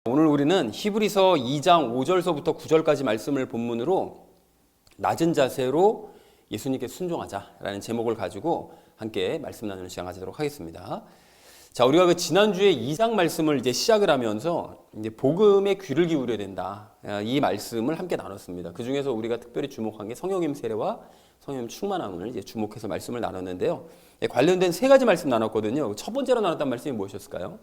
오늘 우리는 히브리서 2장 5절서부터 9절까지 말씀을 본문으로 낮은 자세로 예수님께 순종하자라는 제목을 가지고 함께 말씀 나누는 시간 가지도록 하겠습니다. 자, 우리가 그 지난주에 2장 말씀을 이제 시작을 하면서 이제 복음에 귀를 기울여야 된다. 이 말씀을 함께 나눴습니다. 그 중에서 우리가 특별히 주목한 게 성령님 세례와 성령님 충만함을 이제 주목해서 말씀을 나눴는데요. 관련된 세 가지 말씀 나눴거든요. 첫 번째로 나눴던 말씀이 무엇이었을까요?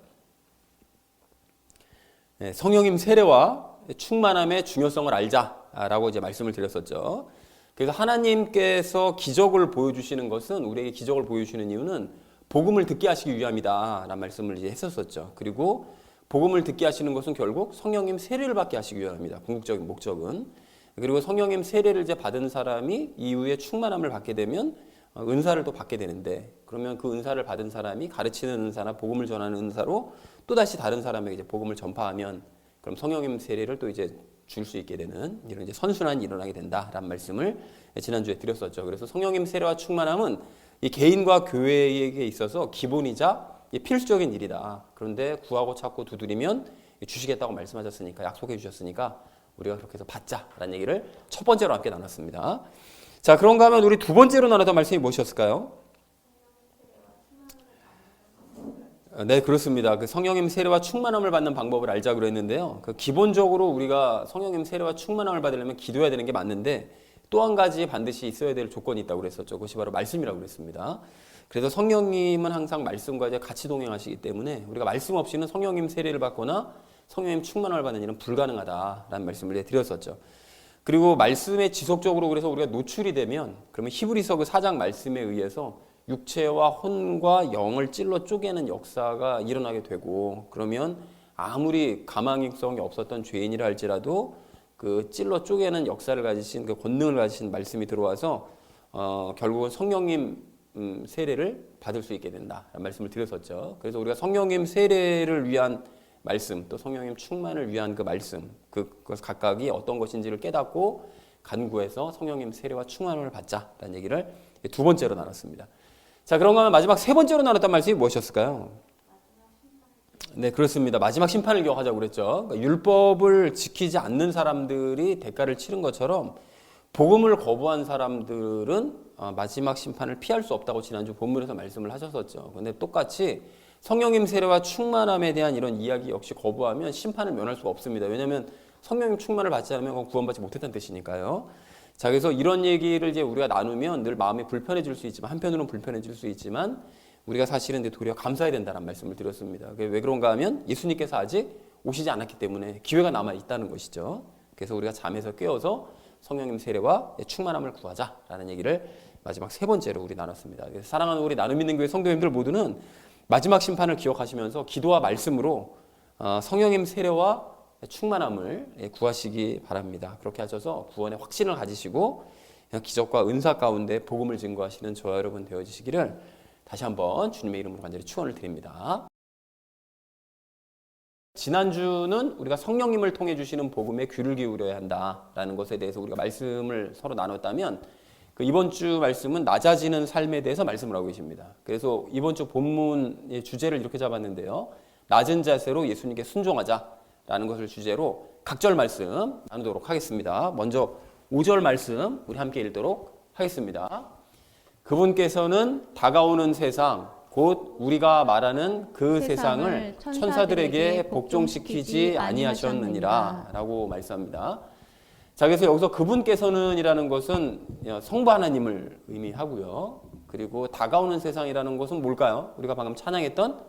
성령님 세례와 충만함의 중요성을 알자라고 이제 말씀을 드렸었죠. 그래서 하나님께서 기적을 보여주시는 것은, 우리에게 기적을 보여주시는 이유는 복음을 듣게 하시기 위함이다라는 말씀을 이제 했었었죠. 그리고 복음을 듣게 하시는 것은 결국 성령님 세례를 받게 하시기 위함입니다. 궁극적인 목적은. 그리고 성령님 세례를 이제 받은 사람이 이후에 충만함을 받게 되면 은사를 또 받게 되는데, 그러면 그 은사를 받은 사람이 가르치는 은사나 복음을 전하는 은사로 또다시 다른 사람에게 이제 복음을 전파하면, 그럼 성령님 세례를 또 이제 줄 수 있게 되는 이런 이제 선순환이 일어나게 된다라는 말씀을 지난주에 드렸었죠. 그래서 성령님 세례와 충만함은 이 개인과 교회에게 있어서 기본이자 필수적인 일이다. 그런데 구하고 찾고 두드리면 주시겠다고 말씀하셨으니까, 약속해 주셨으니까 우리가 그렇게 해서 받자라는 얘기를 첫 번째로 함께 나눴습니다. 자, 그런가 하면 우리 두 번째로 나눴던 말씀이 무엇이었을까요? 네, 그렇습니다. 그 성령님 세례와 충만함을 받는 방법을 알자고 그랬는데요. 그 기본적으로 우리가 성령님 세례와 충만함을 받으려면 기도해야 되는 게 맞는데, 또 한 가지 반드시 있어야 될 조건이 있다고 그랬었죠. 그것이 바로 말씀이라고 그랬습니다. 그래서 성령님은 항상 말씀과 이제 같이 동행하시기 때문에 우리가 말씀 없이는 성령님 세례를 받거나 성령님 충만함을 받는 일은 불가능하다라는 말씀을 드렸었죠. 그리고 말씀에 지속적으로 그래서 우리가 노출이 되면, 그러면 히브리서 그 4장 말씀에 의해서 육체와 혼과 영을 찔러 쪼개는 역사가 일어나게 되고, 그러면 아무리 가망성이 없었던 죄인이라 할지라도 그 찔러 쪼개는 역사를 가지신, 그 권능을 가지신 말씀이 들어와서 결국은 성령님 세례를 받을 수 있게 된다라는 말씀을 드렸었죠. 그래서 우리가 성령님 세례를 위한 말씀, 또 성령님 충만을 위한 그 말씀, 그것 각각이 어떤 것인지를 깨닫고 간구해서 성령님 세례와 충만을 받자라는 얘기를 두 번째로 나눴습니다. 자, 그런가 하면 마지막 세 번째로 나눴던 말씀이 무엇이었을까요? 네, 그렇습니다. 마지막 심판을 기억하자고 그랬죠. 그러니까 율법을 지키지 않는 사람들이 대가를 치른 것처럼 복음을 거부한 사람들은 마지막 심판을 피할 수 없다고 지난주 본문에서 말씀을 하셨었죠. 그런데 똑같이 성령님 세례와 충만함에 대한 이런 이야기 역시 거부하면 심판을 면할 수가 없습니다. 왜냐하면 성령님 충만을 받지 않으면 그건 구원받지 못했다는 뜻이니까요. 자, 그래서 이런 얘기를 이제 우리가 나누면 늘 마음이 불편해질 수 있지만, 한편으로는 불편해질 수 있지만, 우리가 사실은 도리어 감사해야 된다는 말씀을 드렸습니다. 왜 그런가 하면 예수님께서 아직 오시지 않았기 때문에 기회가 남아 있다는 것이죠. 그래서 우리가 잠에서 깨어서 성령님 세례와 충만함을 구하자라는 얘기를 마지막 세 번째로 우리 나눴습니다. 그래서 사랑하는 우리 나눔 있는 교회 성도님들 모두는 마지막 심판을 기억하시면서 기도와 말씀으로 성령님 세례와 충만함을 구하시기 바랍니다. 그렇게 하셔서 구원의 확신을 가지시고 기적과 은사 가운데 복음을 증거하시는 저와 여러분 되어주시기를 다시 한번 주님의 이름으로 간절히 축원을 드립니다. 지난주는 우리가 성령님을 통해 주시는 복음에 귀를 기울여야 한다라는 것에 대해서 우리가 말씀을 서로 나눴다면, 그 이번 주 말씀은 낮아지는 삶에 대해서 말씀을 하고 계십니다. 그래서 이번 주 본문의 주제를 이렇게 잡았는데요. 낮은 자세로 예수님께 순종하자라는 것을 주제로 각절 말씀 나누도록 하겠습니다. 먼저 5절 말씀 우리 함께 읽도록 하겠습니다. 그분께서는 다가오는 세상, 곧 우리가 말하는 그 세상을 천사들에게 복종시키지 아니하셨느니라 라고 말씀합니다. 자, 그래서 여기서 그분께서는 이라는 것은 성부 하나님을 의미하고요. 그리고 다가오는 세상이라는 것은 뭘까요? 우리가 방금 찬양했던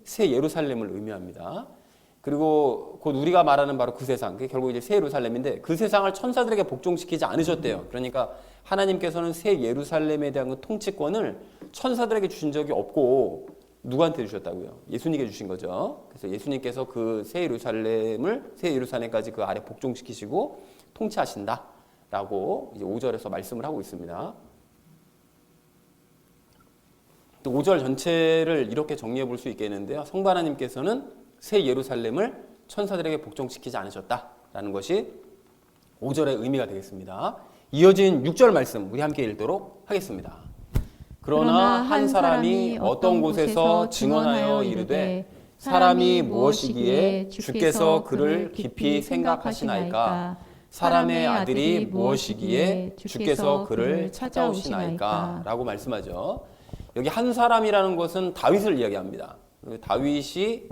새 예루살렘을 의미합니다. 그리고 곧 우리가 말하는 바로 그 세상, 그게 결국 이제 새 예루살렘인데, 그 세상을 천사들에게 복종시키지 않으셨대요. 그러니까 하나님께서는 새 예루살렘에 대한 그 통치권을 천사들에게 주신 적이 없고 누구한테 주셨다고요? 예수님께 주신 거죠. 그래서 예수님께서 그 새 예루살렘까지 그 아래 복종시키시고 통치하신다라고 이제 5절에서 말씀을 하고 있습니다. 또 5절 전체를 이렇게 정리해 볼 수 있겠는데요. 성부 하나님께서는 새 예루살렘을 천사들에게 복종시키지 않으셨다라는 것이 5절의 의미가 되겠습니다. 이어진 6절 말씀 우리 함께 읽도록 하겠습니다. 그러나 한 사람이 어떤 곳에서 증언하여 이르되 사람이 무엇이기에 주께서 그를 깊이 생각하시나이까? 사람의 아들이 무엇이기에 주께서 그를 찾아오시나이까? 라고 말씀하죠. 여기 한 사람이라는 것은 다윗을 이야기합니다. 다윗이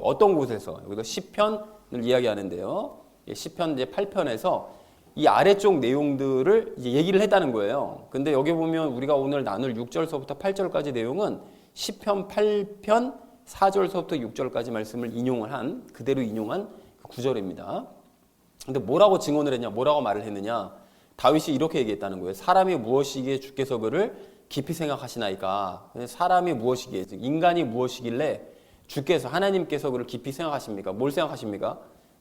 어떤 곳에서, 여기서 시편을 이야기하는데요. 시편 이제 8편에서 이 아래쪽 내용들을 이제 얘기를 했다는 거예요. 근데 여기 보면 우리가 오늘 나눌 6절서부터 8절까지 내용은 시편 8편 4절서부터 6절까지 말씀을 그대로 인용한 그 구절입니다. 근데 뭐라고 증언을 했냐, 뭐라고 말을 했느냐. 다윗이 이렇게 얘기했다는 거예요. 사람이 무엇이기에 주께서 그를 깊이 생각하시나이까? 사람이 무엇이기에, 즉 인간이 무엇이길래 주께서, 하나님께서 그를 깊이 생각하십니까? 뭘 생각하십니까?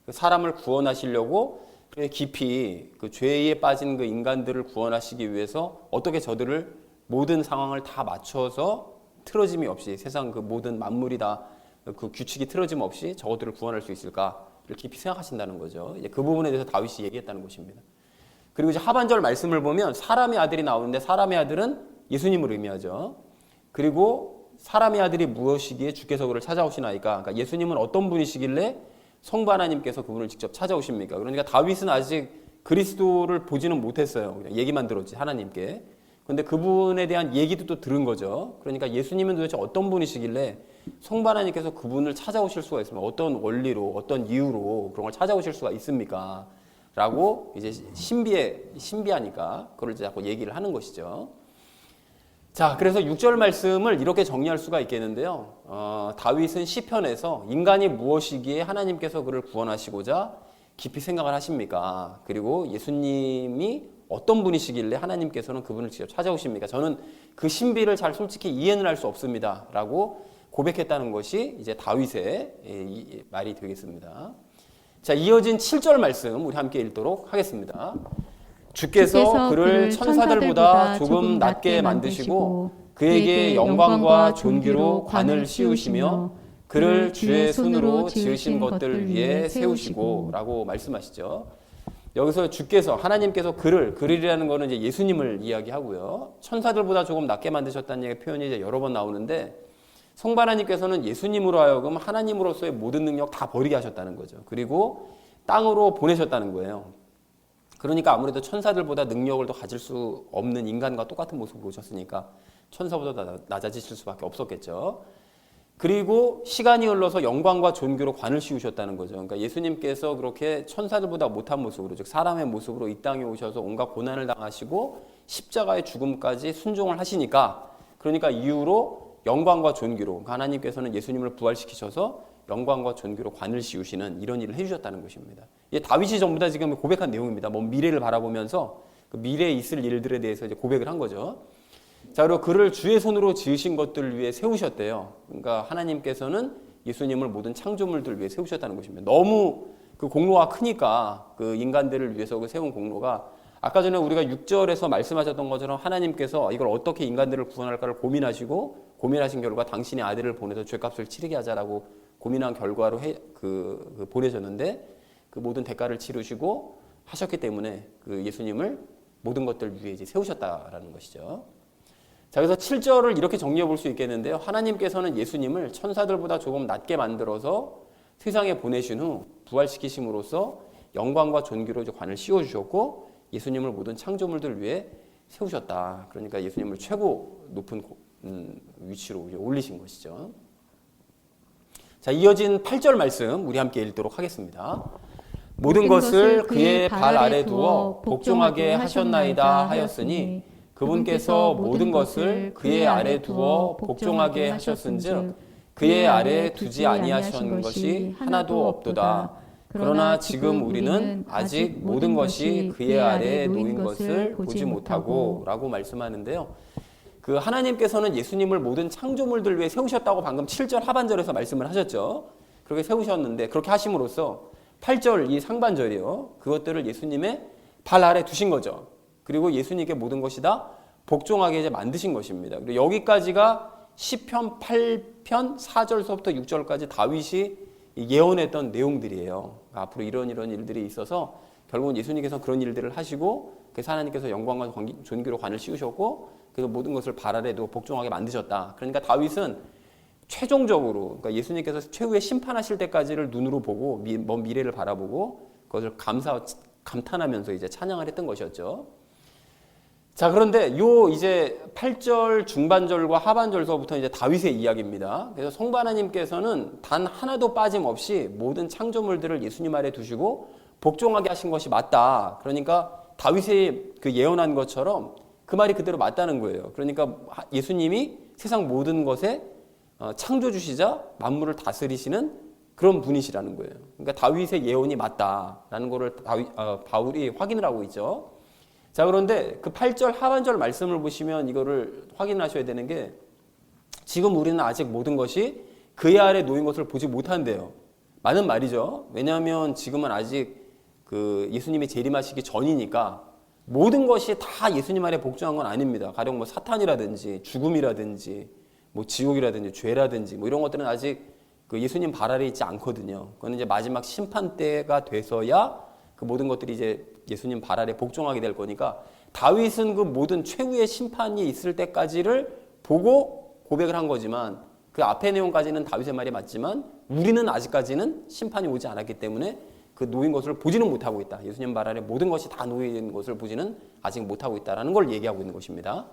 사람을 구원하시려고 깊이 그 죄에 빠진 그 인간들을 구원하시기 위해서 어떻게 저들을 모든 상황을 다 맞춰서 틀어짐이 없이, 세상 그 모든 만물이 다 그 규칙이 틀어짐 없이 저것들을 구원할 수 있을까를 깊이 생각하신다는 거죠. 이제 그 부분에 대해서 다윗이 얘기했다는 것입니다. 그리고 이제 하반절 말씀을 보면 사람의 아들이 나오는데, 사람의 아들은 예수님을 의미하죠. 그리고 사람의 아들이 무엇이기에 주께서 그를 찾아오시나이까? 그러니까 예수님은 어떤 분이시길래 성부 하나님께서 그분을 직접 찾아오십니까? 그러니까 다윗은 아직 그리스도를 보지는 못했어요. 그냥 얘기만 들었지, 하나님께. 근데 그분에 대한 얘기도 또 들은 거죠. 그러니까 예수님은 도대체 어떤 분이시길래 성부 하나님께서 그분을 찾아오실 수가 있습니까? 어떤 원리로, 어떤 이유로 그런 걸 찾아오실 수가 있습니까? 라고 이제 신비하니까 그걸 이제 자꾸 얘기를 하는 것이죠. 자, 그래서 6절 말씀을 이렇게 정리할 수가 있겠는데요. 다윗은 시편에서 인간이 무엇이기에 하나님께서 그를 구원하시고자 깊이 생각을 하십니까? 그리고 예수님이 어떤 분이시길래 하나님께서는 그분을 직접 찾아오십니까? 저는 그 신비를 잘 솔직히 이해는 할 수 없습니다. 라고 고백했다는 것이 이제 다윗의 말이 되겠습니다. 자, 이어진 7절 말씀 우리 함께 읽도록 하겠습니다. 주께서 그를 천사들보다 조금 낮게 만드시고 그에게 영광과 존귀로 관을 씌우시며 그를 주의 손으로 지으신 것들 위에 세우시고 라고 말씀하시죠. 여기서 주께서, 하나님께서 그를이라는 것은 이제 예수님을 이야기하고요. 천사들보다 조금 낮게 만드셨다는 표현이 이제 여러 번 나오는데, 성부 하나님께서는 예수님으로 하여금 하나님으로서의 모든 능력 다 버리게 하셨다는 거죠. 그리고 땅으로 보내셨다는 거예요. 그러니까 아무래도 천사들보다 능력을 더 가질 수 없는 인간과 똑같은 모습으로 오셨으니까 천사보다 낮아지실 수밖에 없었겠죠. 그리고 시간이 흘러서 영광과 존귀로 관을 씌우셨다는 거죠. 그러니까 예수님께서 그렇게 천사들보다 못한 모습으로, 즉 사람의 모습으로 이 땅에 오셔서 온갖 고난을 당하시고 십자가의 죽음까지 순종을 하시니까, 그러니까 이후로 영광과 존귀로, 그러니까 하나님께서는 예수님을 부활시키셔서 영광과 존귀로 관을 씌우시는 이런 일을 해주셨다는 것입니다. 이게 다윗이 전부 다 지금 고백한 내용입니다. 뭐 미래를 바라보면서 그 미래에 있을 일들에 대해서 이제 고백을 한 거죠. 자, 그리고 그를 주의 손으로 지으신 것들을 위해 세우셨대요. 그러니까 하나님께서는 예수님을 모든 창조물들을 위해 세우셨다는 것입니다. 너무 그 공로가 크니까 그 인간들을 위해서 그 세운 공로가, 아까 전에 우리가 6절에서 말씀하셨던 것처럼 하나님께서 이걸 어떻게 인간들을 구원할까를 고민하신 결과 당신의 아들을 보내서 죄값을 치르게 하자라고 고민한 결과로 보내셨는데, 그 모든 대가를 치르시고 하셨기 때문에 그 예수님을 모든 것들 위해 이제 세우셨다라는 것이죠. 자, 그래서 7절을 이렇게 정리해 볼 수 있겠는데요. 하나님께서는 예수님을 천사들보다 조금 낮게 만들어서 세상에 보내신 후 부활시키심으로써 영광과 존귀로 이제 관을 씌워주셨고, 예수님을 모든 창조물들 위해 세우셨다. 그러니까 예수님을 최고 높은 위치로 이제 올리신 것이죠. 자, 이어진 8절 말씀 우리 함께 읽도록 하겠습니다. 모든 것을 그의 발 아래 두어 복종하게 하셨나이다 하였으니 그분께서 모든 것을 그의 아래 두어 복종하게 하셨은즉 그의 아래 두지 아니하신 것이 하나도 없도다. 그러나 지금 우리는 아직 모든 것이 그의 아래에 놓인 것을 보지 못하고 라고 말씀하는데요. 그 하나님께서는 예수님을 모든 창조물들 위해 세우셨다고 방금 7절 하반절에서 말씀을 하셨죠. 그렇게 세우셨는데, 그렇게 하심으로써 8절 이 상반절이요, 그것들을 예수님의 발 아래 두신 거죠. 그리고 예수님께 모든 것이 다 복종하게 이제 만드신 것입니다. 그리고 여기까지가 시편 8편 4절서부터 6절까지 다윗이 예언했던 내용들이에요. 앞으로 이런 일들이 있어서 결국은 예수님께서 그런 일들을 하시고, 그래서 하나님께서 영광과 존귀로 관을 씌우셨고, 그래서 모든 것을 발 아래도 복종하게 만드셨다. 그러니까 다윗은 최종적으로, 그러니까 예수님께서 최후의 심판하실 때까지를 눈으로 보고 먼 미래를 바라보고 그것을 감탄하면서 이제 찬양을 했던 것이었죠. 자, 그런데 요 이제 8절 중반절과 하반절서부터 이제 다윗의 이야기입니다. 그래서 성부 하나님께서는 단 하나도 빠짐없이 모든 창조물들을 예수님 아래 두시고 복종하게 하신 것이 맞다. 그러니까 다윗이 그 예언한 것처럼 그 말이 그대로 맞다는 거예요. 그러니까 예수님이 세상 모든 것에 창조주시자 만물을 다스리시는 그런 분이시라는 거예요. 그러니까 다윗의 예언이 맞다라는 것을 바울이 확인을 하고 있죠. 자, 그런데 그 8절 하반절 말씀을 보시면 이거를 확인하셔야 되는 게 지금 우리는 아직 모든 것이 그의 아래 놓인 것을 보지 못한대요. 맞는 말이죠. 왜냐하면 지금은 아직 그 예수님이 재림하시기 전이니까 모든 것이 다 예수님 아래 복종한 건 아닙니다. 가령 뭐 사탄이라든지 죽음이라든지 뭐 지옥이라든지 죄라든지 뭐 이런 것들은 아직 그 예수님 발 아래 있지 않거든요. 그건 이제 마지막 심판 때가 돼서야 그 모든 것들이 이제 예수님 발 아래 복종하게 될 거니까 다윗은 그 모든 최후의 심판이 있을 때까지를 보고 고백을 한 거지만 그 앞의 내용까지는 다윗의 말이 맞지만 우리는 아직까지는 심판이 오지 않았기 때문에 그 놓인 것을 보지는 못하고 있다. 예수님 발 아래 모든 것이 다 놓인 것을 보지는 아직 못하고 있다는 걸 얘기하고 있는 것입니다.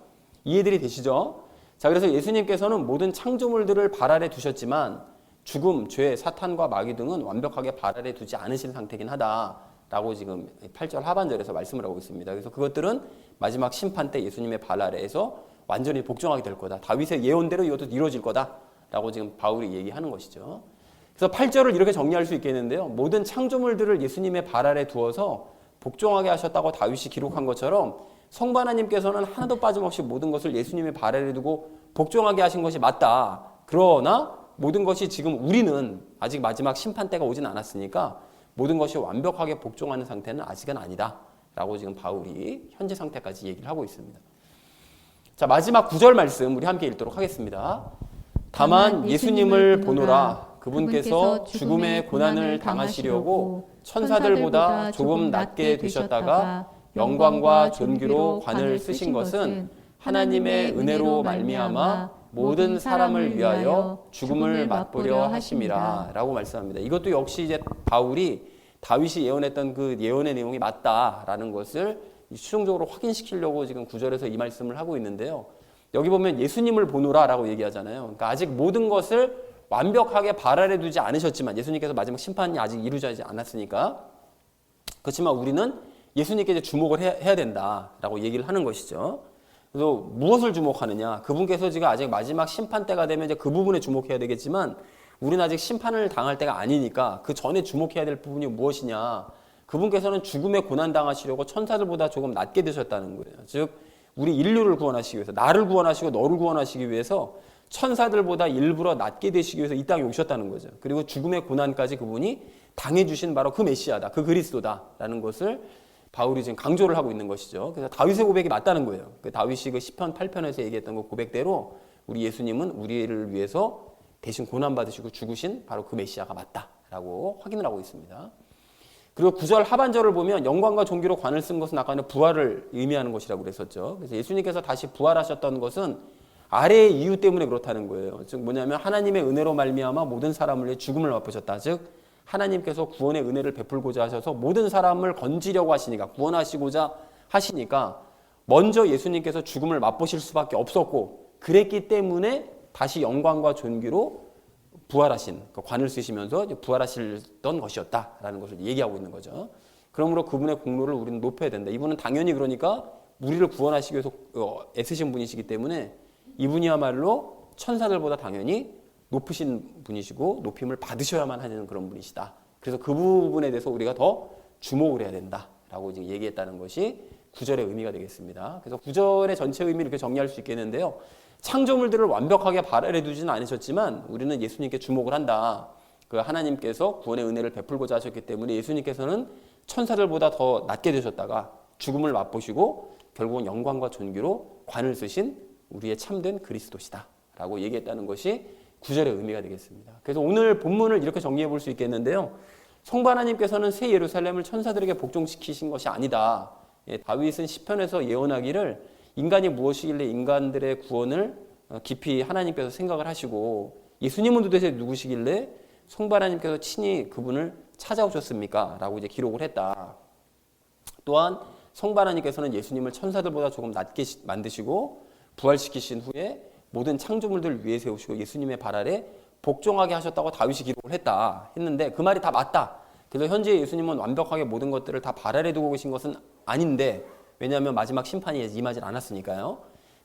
이해들이 되시죠? 자, 그래서 예수님께서는 모든 창조물들을 발 아래 두셨지만 죽음, 죄, 사탄과 마귀 등은 완벽하게 발 아래 두지 않으신 상태긴 하다라고 지금 8절 하반절에서 말씀을 하고 있습니다. 그래서 그것들은 마지막 심판 때 예수님의 발 아래에서 완전히 복종하게 될 거다. 다윗의 예언대로 이것도 이루어질 거다라고 지금 바울이 얘기하는 것이죠. 그래서 8절을 이렇게 정리할 수 있겠는데요. 모든 창조물들을 예수님의 발 아래 두어서 복종하게 하셨다고 다윗이 기록한 것처럼 성부 하나님께서는 하나도 빠짐없이 모든 것을 예수님의 발 아래 두고 복종하게 하신 것이 맞다. 그러나 모든 것이 지금 우리는 아직 마지막 심판 때가 오진 않았으니까 모든 것이 완벽하게 복종하는 상태는 아직은 아니다. 라고 지금 바울이 현재 상태까지 얘기를 하고 있습니다. 자, 마지막 9절 말씀 우리 함께 읽도록 하겠습니다. 다만 예수님을 보노라. 그분께서 죽음의 고난을 당하시려고 천사들보다 조금 낮게 되셨다가 영광과 존귀로 관을 쓰신 것은 하나님의 은혜로 말미암아 모든 사람을 위하여 죽음을 맛보려 하심이라 라고 말씀합니다. 이것도 역시 이제 바울이 다윗이 예언했던 그 예언의 내용이 맞다라는 것을 최종적으로 확인시키려고 지금 9절에서 이 말씀을 하고 있는데요. 여기 보면 예수님을 보노라라고 얘기하잖아요. 그러니까 아직 모든 것을 완벽하게 발 아래 두지 않으셨지만 예수님께서 마지막 심판이 아직 이루어지지 않았으니까 그렇지만 우리는 예수님께 이제 주목을 해야 된다라고 얘기를 하는 것이죠. 그래서 무엇을 주목하느냐? 그분께서 지금 아직 마지막 심판 때가 되면 이제 그 부분에 주목해야 되겠지만 우리는 아직 심판을 당할 때가 아니니까 그 전에 주목해야 될 부분이 무엇이냐? 그분께서는 죽음의 고난 당하시려고 천사들보다 조금 낮게 되셨다는 거예요. 즉 우리 인류를 구원하시기 위해서 나를 구원하시고 너를 구원하시기 위해서 천사들보다 일부러 낮게 되시기 위해서 이 땅에 오셨다는 거죠. 그리고 죽음의 고난까지 그분이 당해주신 바로 그 메시아다. 그 그리스도다라는 것을 바울이 지금 강조를 하고 있는 것이죠. 그래서 다윗의 고백이 맞다는 거예요. 그 다윗이 그 시편 8편에서 얘기했던 그 고백대로 우리 예수님은 우리를 위해서 대신 고난받으시고 죽으신 바로 그 메시아가 맞다라고 확인을 하고 있습니다. 그리고 9절 하반절을 보면 영광과 존귀로 관을 쓴 것은 아까는 부활을 의미하는 것이라고 그랬었죠. 그래서 예수님께서 다시 부활하셨던 것은 아래의 이유 때문에 그렇다는 거예요. 즉 뭐냐면 하나님의 은혜로 말미암아 모든 사람을 위해 죽음을 맛보셨다. 즉 하나님께서 구원의 은혜를 베풀고자 하셔서 모든 사람을 건지려고 하시니까 구원하시고자 하시니까 먼저 예수님께서 죽음을 맛보실 수밖에 없었고 그랬기 때문에 다시 영광과 존귀로 부활하신 관을 쓰시면서 부활하셨던 것이었다라는 것을 얘기하고 있는 거죠. 그러므로 그분의 공로를 우리는 높여야 된다. 이분은 당연히 그러니까 우리를 구원하시기 위해서 애쓰신 분이시기 때문에 이분이야말로 천사들보다 당연히 높으신 분이시고 높임을 받으셔야만 하는 그런 분이시다. 그래서 그 부분에 대해서 우리가 더 주목을 해야 된다라고 지금 얘기했다는 것이 9절의 의미가 되겠습니다. 그래서 9절의 전체 의미를 이렇게 정리할 수 있겠는데요. 창조물들을 완벽하게 발 아래 두지는 않으셨지만 우리는 예수님께 주목을 한다. 그 하나님께서 구원의 은혜를 베풀고자 하셨기 때문에 예수님께서는 천사들보다 더 낮게 되셨다가 죽음을 맛보시고 결국은 영광과 존귀로 관을 쓰신 우리의 참된 그리스도시다 라고 얘기했다는 것이 9절의 의미가 되겠습니다. 그래서 오늘 본문을 이렇게 정리해 볼 수 있겠는데요. 성부 하나님께서는 새 예루살렘을 천사들에게 복종시키신 것이 아니다. 다윗은 시편에서 예언하기를 인간이 무엇이길래 인간들의 구원을 깊이 하나님께서 생각을 하시고 예수님은 도대체 누구시길래 성부 하나님께서 친히 그분을 찾아오셨습니까? 라고 이제 기록을 했다. 또한 성부 하나님께서는 예수님을 천사들보다 조금 낮게 만드시고 부활시키신 후에 모든 창조물들을 위에 세우시고 예수님의 발 아래 복종하게 하셨다고 다윗이 기록을 했는데 그 말이 다 맞다. 그래서 현재 예수님은 완벽하게 모든 것들을 다 발 아래 두고 계신 것은 아닌데, 왜냐하면 마지막 심판이 임하지 않았으니까요.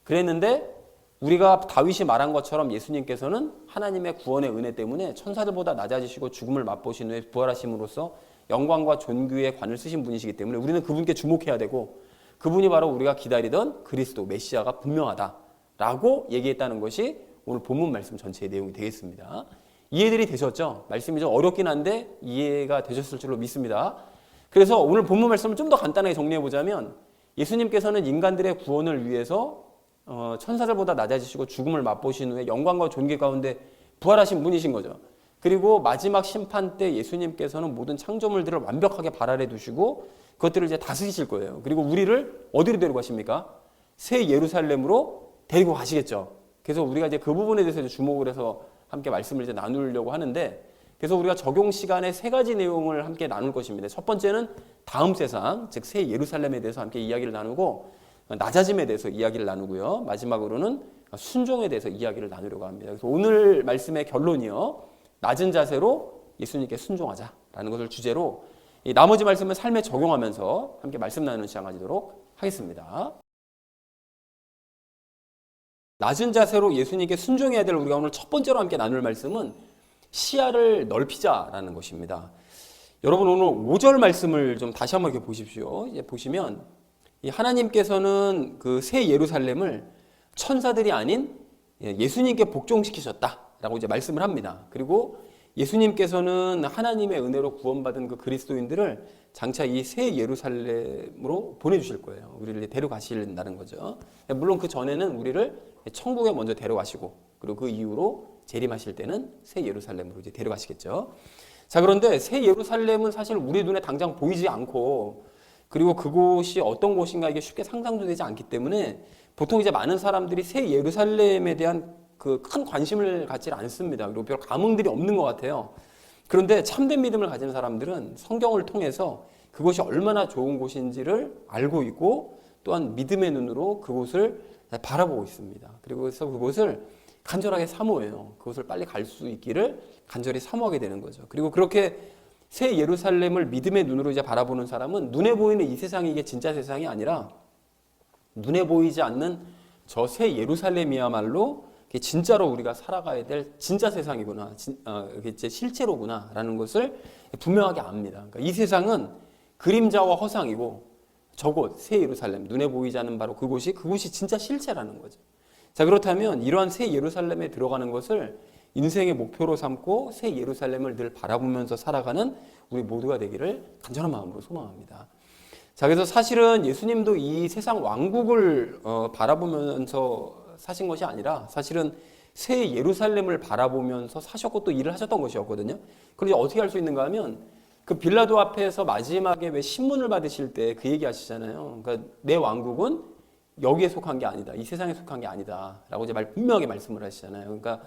그랬는데 우리가 다윗이 말한 것처럼 예수님께서는 하나님의 구원의 은혜 때문에 천사들보다 낮아지시고 죽음을 맛보신 후에 부활하심으로써 영광과 존귀의 관을 쓰신 분이시기 때문에 우리는 그분께 주목해야 되고, 그분이 바로 우리가 기다리던 그리스도 메시아가 분명하다라고 얘기했다는 것이 오늘 본문 말씀 전체의 내용이 되겠습니다. 이해들이 되셨죠? 말씀이 좀 어렵긴 한데 이해가 되셨을 줄로 믿습니다. 그래서 오늘 본문 말씀을 좀 더 간단하게 정리해 보자면, 예수님께서는 인간들의 구원을 위해서 천사들보다 낮아지시고 죽음을 맛보신 후에 영광과 존귀 가운데 부활하신 분이신 거죠. 그리고 마지막 심판 때 예수님께서는 모든 창조물들을 완벽하게 발 아래 두시고 그것들을 이제 다스리실 거예요. 그리고 우리를 어디로 데리고 가십니까? 새 예루살렘으로 데리고 가시겠죠. 그래서 우리가 이제 그 부분에 대해서 주목을 해서 함께 말씀을 이제 나누려고 하는데, 그래서 우리가 적용 시간에 세 가지 내용을 함께 나눌 것입니다. 첫 번째는 다음 세상, 즉 새 예루살렘에 대해서 함께 이야기를 나누고, 낮아짐에 대해서 이야기를 나누고요. 마지막으로는 순종에 대해서 이야기를 나누려고 합니다. 그래서 오늘 말씀의 결론이요, 낮은 자세로 예수님께 순종하자라는 것을 주제로 이 나머지 말씀을 삶에 적용하면서 함께 말씀 나누는 시간 가지도록 하겠습니다. 낮은 자세로 예수님께 순종해야 될 우리가 오늘 첫 번째로 함께 나눌 말씀은 시야를 넓히자라는 것입니다. 여러분, 오늘 5절 말씀을 좀 다시 한번 이렇게 보십시오. 이제 보시면 이 하나님께서는 그 새 예루살렘을 천사들이 아닌 예수님께 복종시키셨다라고 이제 말씀을 합니다. 그리고 예수님께서는 하나님의 은혜로 구원받은 그 그리스도인들을 장차 이 새 예루살렘으로 보내주실 거예요. 우리를 데려가신다는 거죠. 물론 그 전에는 우리를 천국에 먼저 데려가시고, 그리고 그 이후로 재림하실 때는 새 예루살렘으로 이제 데려가시겠죠. 자, 그런데 새 예루살렘은 사실 우리 눈에 당장 보이지 않고, 그리고 그곳이 어떤 곳인가 이게 쉽게 상상도 되지 않기 때문에 보통 이제 많은 사람들이 새 예루살렘에 대한 그 큰 관심을 갖지 않습니다. 그리고 별 감흥들이 없는 것 같아요. 그런데 참된 믿음을 가진 사람들은 성경을 통해서 그것이 얼마나 좋은 곳인지를 알고 있고, 또한 믿음의 눈으로 그곳을 바라보고 있습니다. 그리고 그래서 그곳을 간절하게 사모해요. 그곳을 빨리 갈 수 있기를 간절히 사모하게 되는 거죠. 그리고 그렇게 새 예루살렘을 믿음의 눈으로 이제 바라보는 사람은 눈에 보이는 이 세상이 이게 진짜 세상이 아니라 눈에 보이지 않는 저 새 예루살렘이야말로 진짜로 우리가 살아가야 될 진짜 세상이구나, 이게 실제로구나라는 것을 분명하게 압니다. 그러니까 이 세상은 그림자와 허상이고 저곳 새 예루살렘, 눈에 보이지 않는 바로 그곳이 진짜 실체라는 거죠. 자, 그렇다면 이러한 새 예루살렘에 들어가는 것을 인생의 목표로 삼고 새 예루살렘을 늘 바라보면서 살아가는 우리 모두가 되기를 간절한 마음으로 소망합니다. 자, 그래서 사실은 예수님도 이 세상 왕국을 바라보면서 사신 것이 아니라 사실은 새 예루살렘을 바라보면서 사셨고 또 일을 하셨던 것이었거든요. 그런데 어떻게 할 수 있는가 하면 그 빌라도 앞에서 마지막에 왜 신문을 받으실 때 그 얘기 하시잖아요. 그러니까 내 왕국은 여기에 속한 게 아니다, 이 세상에 속한 게 아니다 라고 이제 분명하게 말씀을 하시잖아요. 그러니까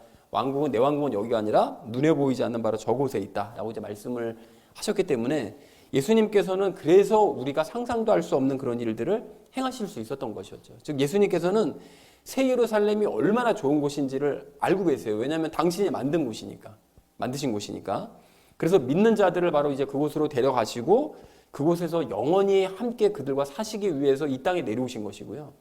내 왕국은 여기가 아니라 눈에 보이지 않는 바로 저곳에 있다 라고 이제 말씀을 하셨기 때문에 예수님께서는 그래서 우리가 상상도 할 수 없는 그런 일들을 행하실 수 있었던 것이었죠. 즉 예수님께서는 새 예루살렘이 얼마나 좋은 곳인지를 알고 계세요. 왜냐하면 당신이 만드신 곳이니까. 그래서 믿는 자들을 바로 이제 그곳으로 데려가시고 그곳에서 영원히 함께 그들과 사시기 위해서 이 땅에 내려오신 것이고요.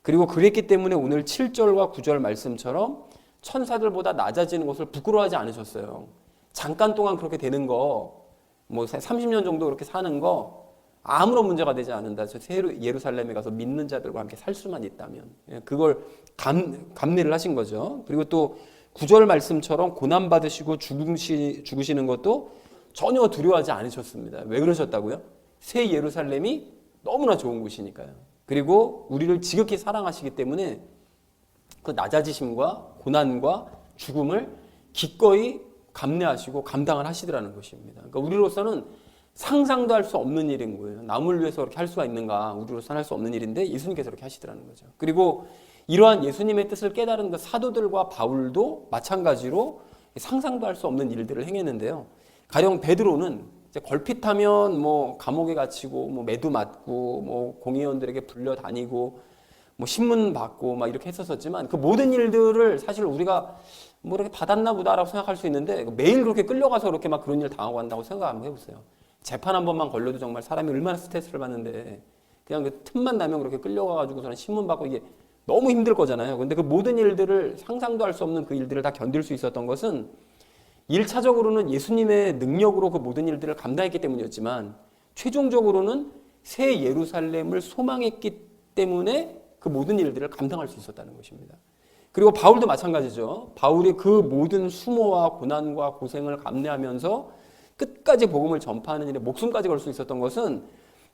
그리고 그랬기 때문에 오늘 7절과 9절 말씀처럼 천사들보다 낮아지는 것을 부끄러워하지 않으셨어요. 잠깐 동안 그렇게 되는 거, 뭐 30년 정도 그렇게 사는 거 아무런 문제가 되지 않는다. 저 예루살렘에 가서 믿는 자들과 함께 살 수만 있다면 그걸 감내를 하신 거죠. 그리고 또 9절 말씀처럼 고난 받으시고 죽으시는 것도 전혀 두려워하지 않으셨습니다. 왜 그러셨다고요? 새 예루살렘이 너무나 좋은 곳이니까요. 그리고 우리를 지극히 사랑하시기 때문에 그 낮아지심과 고난과 죽음을 기꺼이 감내하시고 감당을 하시더라는 것입니다. 그러니까 우리로서는 상상도 할 수 없는 일인 거예요. 남을 위해서 그렇게 할 수가 있는가? 우리로서는 할 수 없는 일인데 예수님께서 그렇게 하시더라는 거죠. 그리고 이러한 예수님의 뜻을 깨달은 그 사도들과 바울도 마찬가지로 상상도 할 수 없는 일들을 행했는데요. 가령 베드로는 이제 걸핏하면 뭐 감옥에 갇히고 뭐 매도 맞고 뭐 공의원들에게 불려다니고 뭐 신문 받고 막 이렇게 했었지만 그 모든 일들을 사실 우리가 뭐 이렇게 받았나 보다라고 생각할 수 있는데 매일 그렇게 끌려가서 그렇게 막 그런 일 당하고 한다고 생각 한번 해보세요. 재판 한 번만 걸려도 정말 사람이 얼마나 스트레스를 받는데 그냥 그 틈만 나면 그렇게 끌려가가지고서는 신문 받고 이게 너무 힘들 거잖아요. 근데 그 모든 일들을 상상도 할 수 없는 그 일들을 다 견딜 수 있었던 것은 1차적으로는 예수님의 능력으로 그 모든 일들을 감당했기 때문이었지만 최종적으로는 새 예루살렘을 소망했기 때문에 그 모든 일들을 감당할 수 있었다는 것입니다. 그리고 바울도 마찬가지죠. 바울이 그 모든 수모와 고난과 고생을 감내하면서 끝까지 복음을 전파하는 일에 목숨까지 걸 수 있었던 것은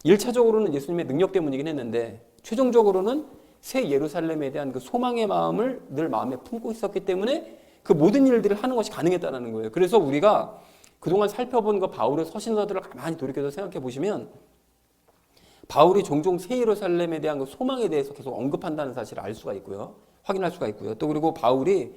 1차적으로는 예수님의 능력 때문이긴 했는데 최종적으로는 새 예루살렘에 대한 그 소망의 마음을 늘 마음에 품고 있었기 때문에 그 모든 일들을 하는 것이 가능했다는 거예요. 그래서 우리가 그동안 살펴본 그 바울의 서신서들을 가만히 돌이켜서 생각해 보시면 바울이 종종 새 예루살렘에 대한 그 소망에 대해서 계속 언급한다는 사실을 알 수가 있고요. 확인할 수가 있고요. 또 그리고 바울이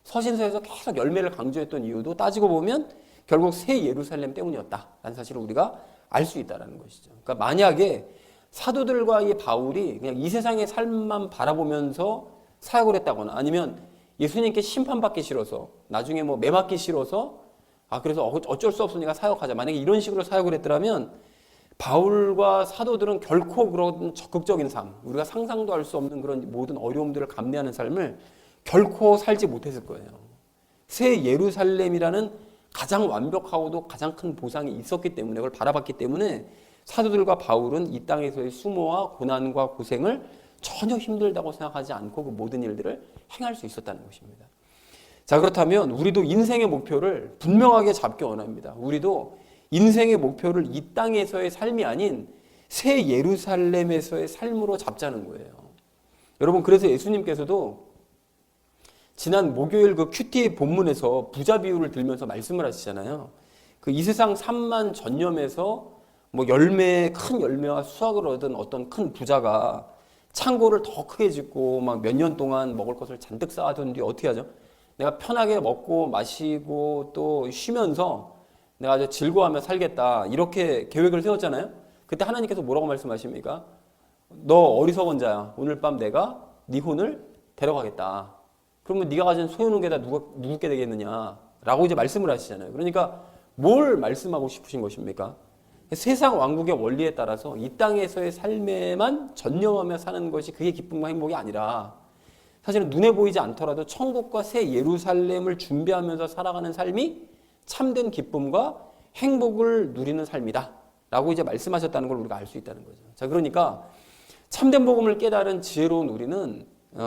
서신서에서 계속 열매를 강조했던 이유도 따지고 보면 결국 새 예루살렘 때문이었다라는 사실을 우리가 알 수 있다는 것이죠. 그러니까 만약에 사도들과 이 바울이 그냥 이 세상의 삶만 바라보면서 사역을 했다거나 아니면 예수님께 심판받기 싫어서 나중에 뭐 매맞기 싫어서 그래서 어쩔 수 없으니까 사역하자. 만약에 이런 식으로 사역을 했더라면 바울과 사도들은 결코 그런 적극적인 삶, 우리가 상상도 할 수 없는 그런 모든 어려움들을 감내하는 삶을 결코 살지 못했을 거예요. 새 예루살렘이라는 가장 완벽하고도 가장 큰 보상이 있었기 때문에 그걸 바라봤기 때문에 사도들과 바울은 이 땅에서의 수모와 고난과 고생을 전혀 힘들다고 생각하지 않고 그 모든 일들을 행할 수 있었다는 것입니다. 자, 그렇다면 우리도 인생의 목표를 분명하게 잡기 원합니다. 우리도 인생의 목표를 이 땅에서의 삶이 아닌 새 예루살렘에서의 삶으로 잡자는 거예요. 여러분, 그래서 예수님께서도 지난 목요일 그 큐티 본문에서 부자 비유를 들면서 말씀을 하시잖아요. 그 이 세상 삶만 전념해서 뭐 큰 열매와 수확을 얻은 어떤 큰 부자가 창고를 더 크게 짓고 막 몇 년 동안 먹을 것을 잔뜩 쌓아둔 뒤 어떻게 하죠? 내가 편하게 먹고 마시고 또 쉬면서 내가 아주 즐거워하며 살겠다 이렇게 계획을 세웠잖아요. 그때 하나님께서 뭐라고 말씀하십니까? 너 어리석은 자야. 오늘 밤 내가 네 혼을 데려가겠다. 그러면 네가 가진 소유는 게 다 누구께 되겠느냐? 라고 이제 말씀을 하시잖아요. 그러니까 뭘 말씀하고 싶으신 것입니까? 세상 왕국의 원리에 따라서 이 땅에서의 삶에만 전념하며 사는 것이 그게 기쁨과 행복이 아니라 사실은 눈에 보이지 않더라도 천국과 새 예루살렘을 준비하면서 살아가는 삶이 참된 기쁨과 행복을 누리는 삶이다 라고 이제 말씀하셨다는 걸 우리가 알 수 있다는 거죠. 자, 그러니까 참된 복음을 깨달은 지혜로운 우리는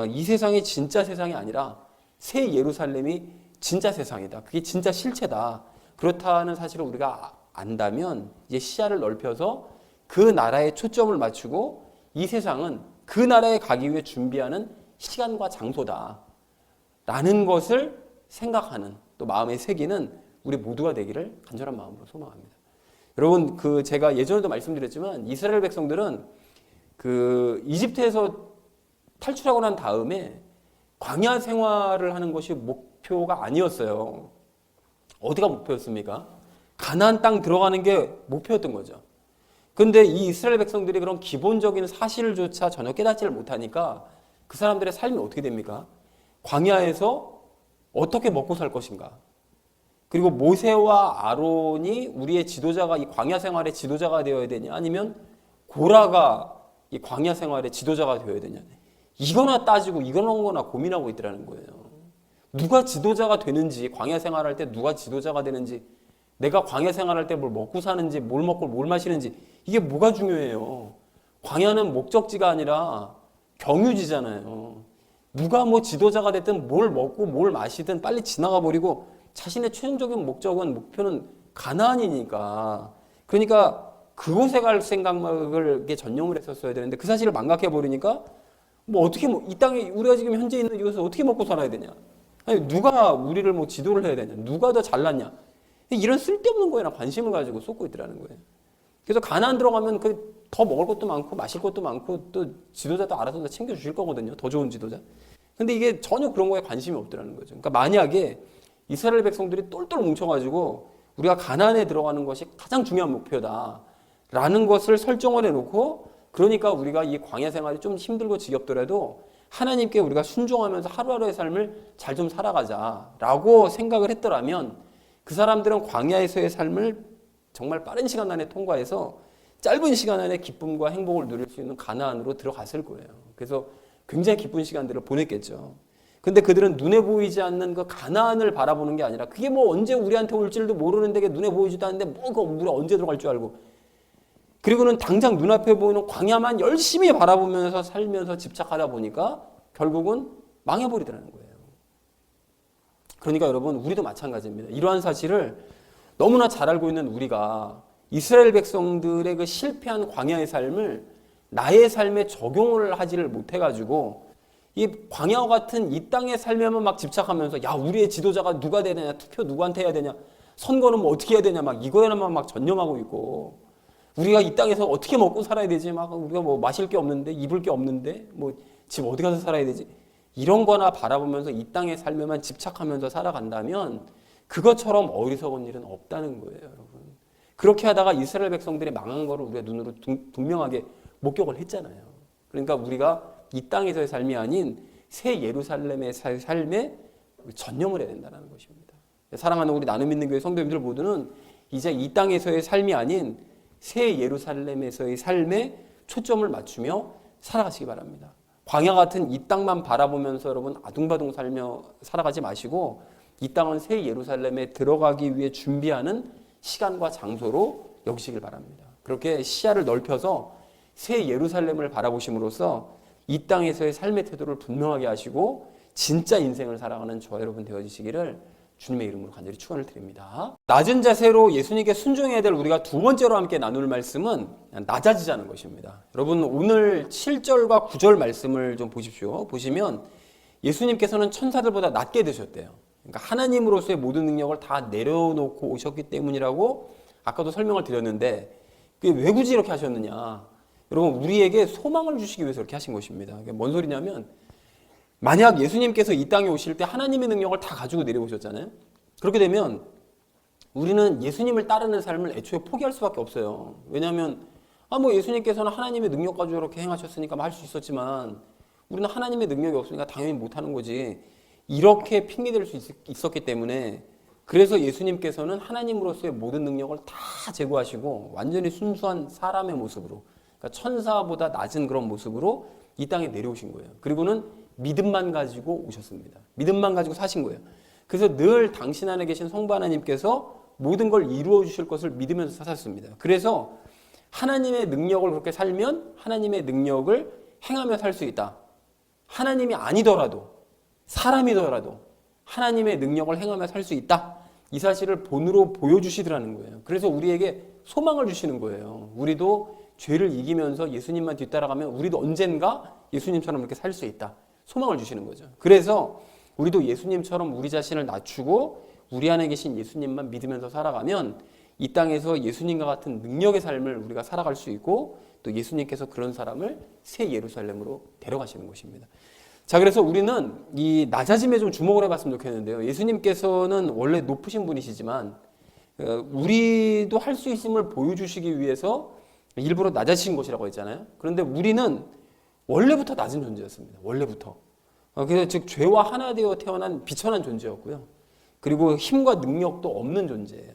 이 세상이 진짜 세상이 아니라 새 예루살렘이 진짜 세상이다. 그게 진짜 실체다. 그렇다는 사실을 우리가 안다면 이제 시야를 넓혀서 그 나라에 초점을 맞추고 이 세상은 그 나라에 가기 위해 준비하는 시간과 장소다 라는 것을 생각하는 또 마음에 새기는 우리 모두가 되기를 간절한 마음으로 소망합니다. 여러분, 제가 예전에도 말씀드렸지만 이스라엘 백성들은 이집트에서 탈출하고 난 다음에 광야 생활을 하는 것이 목표가 아니었어요. 어디가 목표였습니까? 가나안 땅 들어가는 게 목표였던 거죠. 근데 이 이스라엘 백성들이 그런 기본적인 사실조차 전혀 깨닫지를 못하니까 그 사람들의 삶이 어떻게 됩니까? 광야에서 어떻게 먹고 살 것인가? 그리고 모세와 아론이 우리의 지도자가 이 광야 생활의 지도자가 되어야 되냐? 아니면 고라가 이 광야 생활의 지도자가 되어야 되냐? 이거나 따지고 이거나 고민하고 있더라는 거예요. 누가 지도자가 되는지, 광야 생활할 때 누가 지도자가 되는지, 내가 광야 생활할 때 뭘 먹고 사는지, 뭘 먹고 뭘 마시는지 이게 뭐가 중요해요. 광야는 목적지가 아니라 경유지잖아요. 누가 뭐 지도자가 됐든 뭘 먹고 뭘 마시든 빨리 지나가 버리고 자신의 최종적인 목표는 가나안이니까. 그러니까 그곳에 갈 생각을 전념을 했었어야 되는데 그 사실을 망각해 버리니까 이 땅에 우리가 지금 현재 있는 이곳에서 어떻게 먹고 살아야 되냐? 아니, 누가 우리를 지도를 해야 되냐? 누가 더 잘났냐? 이런 쓸데없는 거에나 관심을 가지고 쏟고 있더라는 거예요. 그래서 가나안 들어가면 더 먹을 것도 많고 마실 것도 많고 또 지도자도 알아서 다 챙겨주실 거거든요. 더 좋은 지도자. 근데 이게 전혀 그런 거에 관심이 없더라는 거죠. 그러니까 만약에 이스라엘 백성들이 똘똘 뭉쳐가지고 우리가 가나안에 들어가는 것이 가장 중요한 목표다라는 것을 설정을 해놓고, 그러니까 우리가 이 광야 생활이 좀 힘들고 지겹더라도 하나님께 우리가 순종하면서 하루하루의 삶을 잘 좀 살아가자라고 생각을 했더라면 그 사람들은 광야에서의 삶을 정말 빠른 시간 안에 통과해서 짧은 시간 안에 기쁨과 행복을 누릴 수 있는 가나안으로 들어갔을 거예요. 그래서 굉장히 기쁜 시간들을 보냈겠죠. 근데 그들은 눈에 보이지 않는 그 가나안을 바라보는 게 아니라, 그게 뭐 언제 우리한테 올지도 모르는데, 그게 눈에 보이지도 않는데 뭐가 우리가 언제 들어갈 줄 알고, 그리고는 당장 눈앞에 보이는 광야만 열심히 바라보면서 살면서 집착하다 보니까 결국은 망해버리더라는 거예요. 그러니까 여러분, 우리도 마찬가지입니다. 이러한 사실을 너무나 잘 알고 있는 우리가 이스라엘 백성들의 그 실패한 광야의 삶을 나의 삶에 적용을 하지를 못해가지고 이 광야와 같은 이 땅의 삶에만 막 집착하면서, 야, 우리의 지도자가 누가 돼야 되냐, 투표 누구한테 해야 되냐, 선거는 뭐 어떻게 해야 되냐, 막 이거에만 막 전념하고 있고, 우리가 이 땅에서 어떻게 먹고 살아야 되지, 막 우리가 뭐 마실 게 없는데, 입을 게 없는데, 뭐 집 어디 가서 살아야 되지, 이런 거나 바라보면서 이 땅의 삶에만 집착하면서 살아간다면 그것처럼 어리석은 일은 없다는 거예요, 여러분. 그렇게 하다가 이스라엘 백성들이 망한 거를 우리가 눈으로 분명하게 목격을 했잖아요. 그러니까 우리가 이 땅에서의 삶이 아닌 새 예루살렘의 삶에 전념을 해야 된다는 것입니다. 사랑하는 우리 나눔 있는 교회 성도님들 모두는 이제 이 땅에서의 삶이 아닌 새 예루살렘에서의 삶에 초점을 맞추며 살아가시기 바랍니다. 광야 같은 이 땅만 바라보면서 여러분 아둥바둥 살며 살아가지 마시고, 이 땅은 새 예루살렘에 들어가기 위해 준비하는 시간과 장소로 여기시길 바랍니다. 그렇게 시야를 넓혀서 새 예루살렘을 바라보심으로써 이 땅에서의 삶의 태도를 분명하게 하시고 진짜 인생을 살아가는 저와 여러분 되어주시기를 주님의 이름으로 간절히 축원을 드립니다. 낮은 자세로 예수님께 순종해야 될 우리가 두 번째로 함께 나눌 말씀은 낮아지자는 것입니다. 여러분, 오늘 7절과 9절 말씀을 좀 보십시오. 보시면 예수님께서는 천사들보다 낮게 되셨대요. 그러니까 하나님으로서의 모든 능력을 다 내려놓고 오셨기 때문이라고 아까도 설명을 드렸는데, 그게 왜 굳이 이렇게 하셨느냐. 여러분, 우리에게 소망을 주시기 위해서 이렇게 하신 것입니다. 그게 뭔 소리냐면, 만약 예수님께서 이 땅에 오실 때 하나님의 능력을 다 가지고 내려오셨잖아요. 그렇게 되면 우리는 예수님을 따르는 삶을 애초에 포기할 수밖에 없어요. 왜냐하면 뭐 예수님께서는 하나님의 능력 가지고 이렇게 행하셨으니까 할 수 있었지만 우리는 하나님의 능력이 없으니까 당연히 못하는 거지, 이렇게 핑계댈 수 있었기 때문에, 그래서 예수님께서는 하나님으로서의 모든 능력을 다 제거하시고 완전히 순수한 사람의 모습으로, 그러니까 천사보다 낮은 그런 모습으로 이 땅에 내려오신 거예요. 그리고는 믿음만 가지고 오셨습니다. 믿음만 가지고 사신 거예요. 그래서 늘 당신 안에 계신 성부 하나님께서 모든 걸 이루어 주실 것을 믿으면서 사셨습니다. 그래서 하나님의 능력을 그렇게 살면 하나님의 능력을 행하며 살 수 있다. 하나님이 아니더라도, 사람이더라도 하나님의 능력을 행하며 살 수 있다. 이 사실을 본으로 보여주시더라는 거예요. 그래서 우리에게 소망을 주시는 거예요. 우리도 죄를 이기면서 예수님만 뒤따라가면 우리도 언젠가 예수님처럼 이렇게 살 수 있다. 소망을 주시는 거죠. 그래서 우리도 예수님처럼 우리 자신을 낮추고 우리 안에 계신 예수님만 믿으면서 살아가면 이 땅에서 예수님과 같은 능력의 삶을 우리가 살아갈 수 있고, 또 예수님께서 그런 사람을 새 예루살렘으로 데려가시는 것입니다. 자, 그래서 우리는 이 낮아짐에 좀 주목을 해봤으면 좋겠는데요. 예수님께서는 원래 높으신 분이시지만 우리도 할 수 있음을 보여주시기 위해서 일부러 낮아지신 것이라고 했잖아요. 그런데 우리는 원래부터 낮은 존재였습니다. 원래부터. 그래서 즉 죄와 하나 되어 태어난 비천한 존재였고요. 그리고 힘과 능력도 없는 존재예요.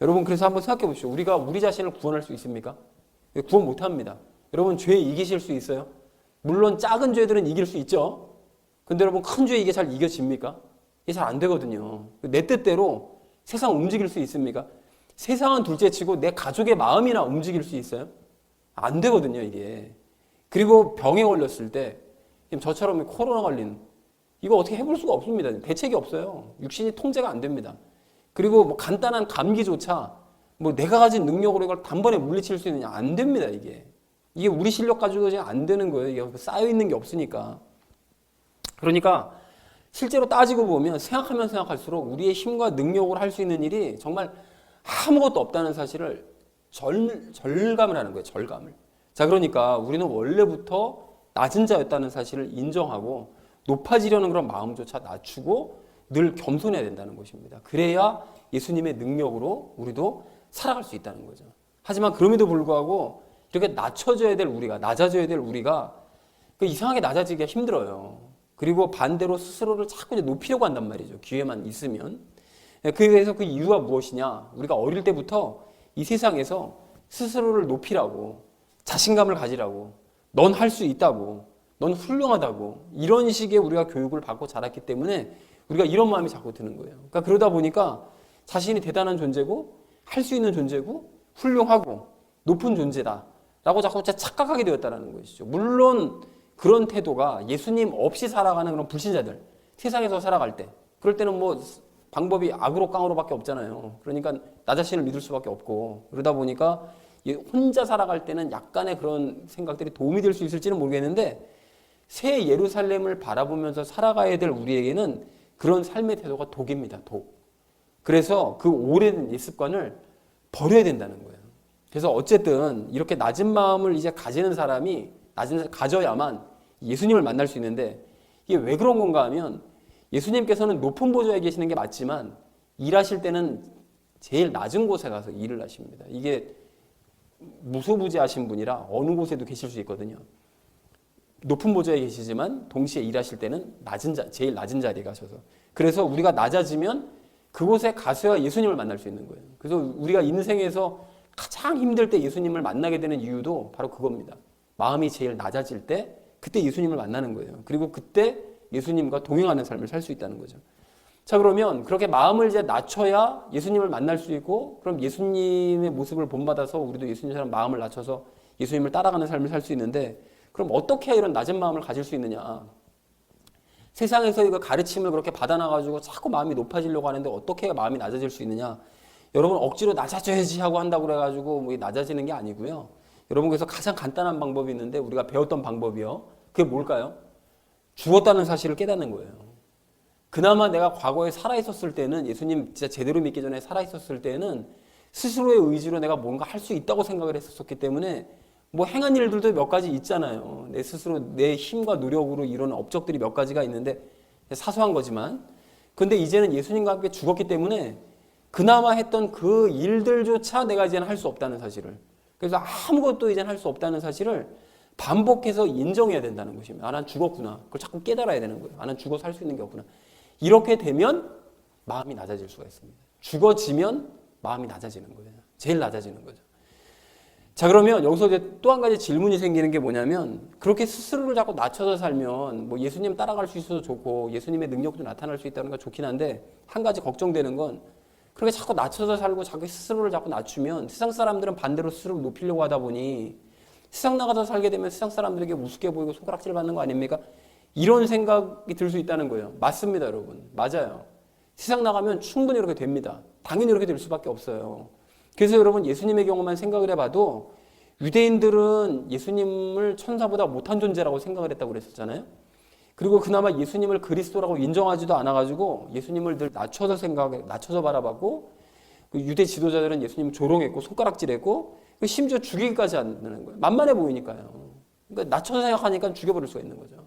여러분, 그래서 한번 생각해 보십시오. 우리가 우리 자신을 구원할 수 있습니까? 구원 못합니다. 여러분, 죄 이기실 수 있어요? 물론 작은 죄들은 이길 수 있죠. 근데 여러분, 큰 죄 이게 잘 이겨집니까? 이게 잘 안 되거든요. 내 뜻대로 세상 움직일 수 있습니까? 세상은 둘째치고 내 가족의 마음이나 움직일 수 있어요? 안 되거든요, 이게. 그리고 병에 걸렸을 때, 저처럼 코로나 걸린, 이거 어떻게 해볼 수가 없습니다. 대책이 없어요. 육신이 통제가 안 됩니다. 그리고 뭐 간단한 감기조차 뭐 내가 가진 능력으로 이걸 단번에 물리칠 수 있느냐? 안 됩니다, 이게. 이게 우리 실력 가지고 안 되는 거예요. 이게 쌓여있는 게 없으니까. 그러니까 실제로 따지고 보면 생각하면 생각할수록 우리의 힘과 능력으로 할 수 있는 일이 정말 아무것도 없다는 사실을 절감을 하는 거예요. 절감을. 자, 그러니까 우리는 원래부터 낮은 자였다는 사실을 인정하고 높아지려는 그런 마음조차 낮추고 늘 겸손해야 된다는 것입니다. 그래야 예수님의 능력으로 우리도 살아갈 수 있다는 거죠. 하지만 그럼에도 불구하고 이렇게 낮춰져야 될 우리가, 낮아져야 될 우리가 이상하게 낮아지기가 힘들어요. 그리고 반대로 스스로를 자꾸 이제 높이려고 한단 말이죠. 기회만 있으면. 그래서 그 이유가 무엇이냐? 우리가 어릴 때부터 이 세상에서 스스로를 높이라고, 자신감을 가지라고, 넌 할 수 있다고, 넌 훌륭하다고, 이런 식의 우리가 교육을 받고 자랐기 때문에 우리가 이런 마음이 자꾸 드는 거예요. 그러니까 그러다 보니까 자신이 대단한 존재고, 할 수 있는 존재고, 훌륭하고, 높은 존재다 라고 자꾸 착각하게 되었다는 것이죠. 물론 그런 태도가 예수님 없이 살아가는 그런 불신자들, 세상에서 살아갈 때, 그럴 때는 뭐 방법이 악으로 깡으로밖에 없잖아요. 그러니까 나 자신을 믿을 수밖에 없고, 그러다 보니까 혼자 살아갈 때는 약간의 그런 생각들이 도움이 될 수 있을지는 모르겠는데, 새 예루살렘을 바라보면서 살아가야 될 우리에게는 그런 삶의 태도가 독입니다. 독. 그래서 그 오래된 옛 습관을 버려야 된다는 거예요. 그래서 어쨌든 이렇게 낮은 마음을 이제 가지는 사람이 가져야만 예수님을 만날 수 있는데, 이게 왜 그런 건가 하면 예수님께서는 높은 보좌에 계시는 게 맞지만 일하실 때는 제일 낮은 곳에 가서 일을 하십니다. 이게 무소부지하신 분이라 어느 곳에도 계실 수 있거든요. 높은 보좌에 계시지만 동시에 일하실 때는 제일 낮은 자리에 가셔서. 그래서 우리가 낮아지면 그곳에 가서야 예수님을 만날 수 있는 거예요. 그래서 우리가 인생에서 가장 힘들 때 예수님을 만나게 되는 이유도 바로 그겁니다. 마음이 제일 낮아질 때 그때 예수님을 만나는 거예요. 그리고 그때 예수님과 동행하는 삶을 살 수 있다는 거죠. 자, 그러면 그렇게 마음을 이제 낮춰야 예수님을 만날 수 있고, 그럼 예수님의 모습을 본받아서 우리도 예수님처럼 마음을 낮춰서 예수님을 따라가는 삶을 살 수 있는데, 그럼 어떻게 해야 이런 낮은 마음을 가질 수 있느냐? 세상에서 이거 가르침을 그렇게 받아놔가지고 자꾸 마음이 높아지려고 하는데 어떻게 해야 마음이 낮아질 수 있느냐? 여러분 억지로 낮아져야지 하고 한다고 그래가지고 뭐 낮아지는 게 아니고요. 여러분 그래서 가장 간단한 방법이 있는데 우리가 배웠던 방법이요. 그게 뭘까요? 죽었다는 사실을 깨닫는 거예요. 그나마 내가 과거에 살아있었을 때는, 예수님 진짜 제대로 믿기 전에 살아있었을 때는 스스로의 의지로 내가 뭔가 할 수 있다고 생각을 했었기 때문에 뭐 행한 일들도 몇 가지 있잖아요. 내 스스로 내 힘과 노력으로 이루는 업적들이 몇 가지가 있는데 사소한 거지만, 근데 이제는 예수님과 함께 죽었기 때문에 그나마 했던 그 일들조차 내가 이제는 할 수 없다는 사실을, 그래서 아무것도 이제는 할 수 없다는 사실을 반복해서 인정해야 된다는 것입니다. 아, 난 죽었구나. 그걸 자꾸 깨달아야 되는 거예요. 아, 난 죽어서 할 수 있는 게 없구나. 이렇게 되면 마음이 낮아질 수가 있습니다. 죽어지면 마음이 낮아지는 거예요. 제일 낮아지는 거죠. 자, 그러면 여기서 이제 또 한 가지 질문이 생기는 게 뭐냐면, 그렇게 스스로를 자꾸 낮춰서 살면 뭐 예수님 따라갈 수 있어서 좋고 예수님의 능력도 나타날 수 있다는 건 좋긴 한데, 한 가지 걱정되는 건 그렇게 자꾸 낮춰서 살고 자기 스스로를 자꾸 낮추면 세상 사람들은 반대로 스스로를 높이려고 하다 보니 세상 나가서 살게 되면 세상 사람들에게 우습게 보이고 손가락질 받는 거 아닙니까? 이런 생각이 들 수 있다는 거예요. 맞습니다, 여러분. 맞아요. 세상 나가면 충분히 이렇게 됩니다. 당연히 이렇게 될 수밖에 없어요. 그래서 여러분 예수님의 경우만 생각을 해봐도 유대인들은 예수님을 천사보다 못한 존재라고 생각을 했다고 그랬었잖아요. 그리고 그나마 예수님을 그리스도라고 인정하지도 않아가지고 예수님을 늘 낮춰서 바라봤고, 유대 지도자들은 예수님을 조롱했고 손가락질했고 심지어 죽이기까지 하는 거예요. 만만해 보이니까요. 그러니까 낮춰서 생각하니까 죽여버릴 수가 있는 거죠.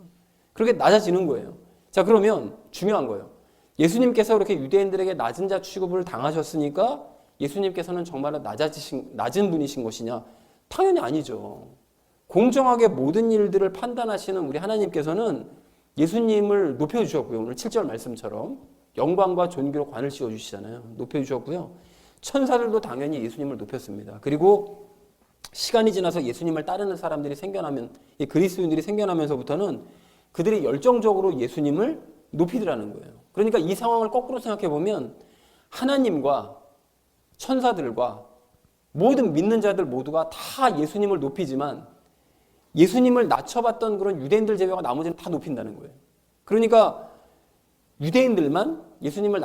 그렇게 낮아지는 거예요. 자, 그러면 중요한 거예요. 예수님께서 그렇게 유대인들에게 낮은 자 취급을 당하셨으니까 예수님께서는 정말로 낮은 분이신 것이냐? 당연히 아니죠. 공정하게 모든 일들을 판단하시는 우리 하나님께서는 예수님을 높여주셨고요. 오늘 7절 말씀처럼 영광과 존귀로 관을 씌워주시잖아요. 높여주셨고요. 천사들도 당연히 예수님을 높였습니다. 그리고 시간이 지나서 예수님을 따르는 사람들이 생겨나면, 이 그리스도인들이 생겨나면서부터는 그들이 열정적으로 예수님을 높이더라는 거예요. 그러니까 이 상황을 거꾸로 생각해 보면 하나님과 천사들과 모든 믿는 자들 모두가 다 예수님을 높이지만 예수님을 낮춰봤던 그런 유대인들 제외가 나머지는 다 높인다는 거예요. 그러니까 유대인들만 예수님을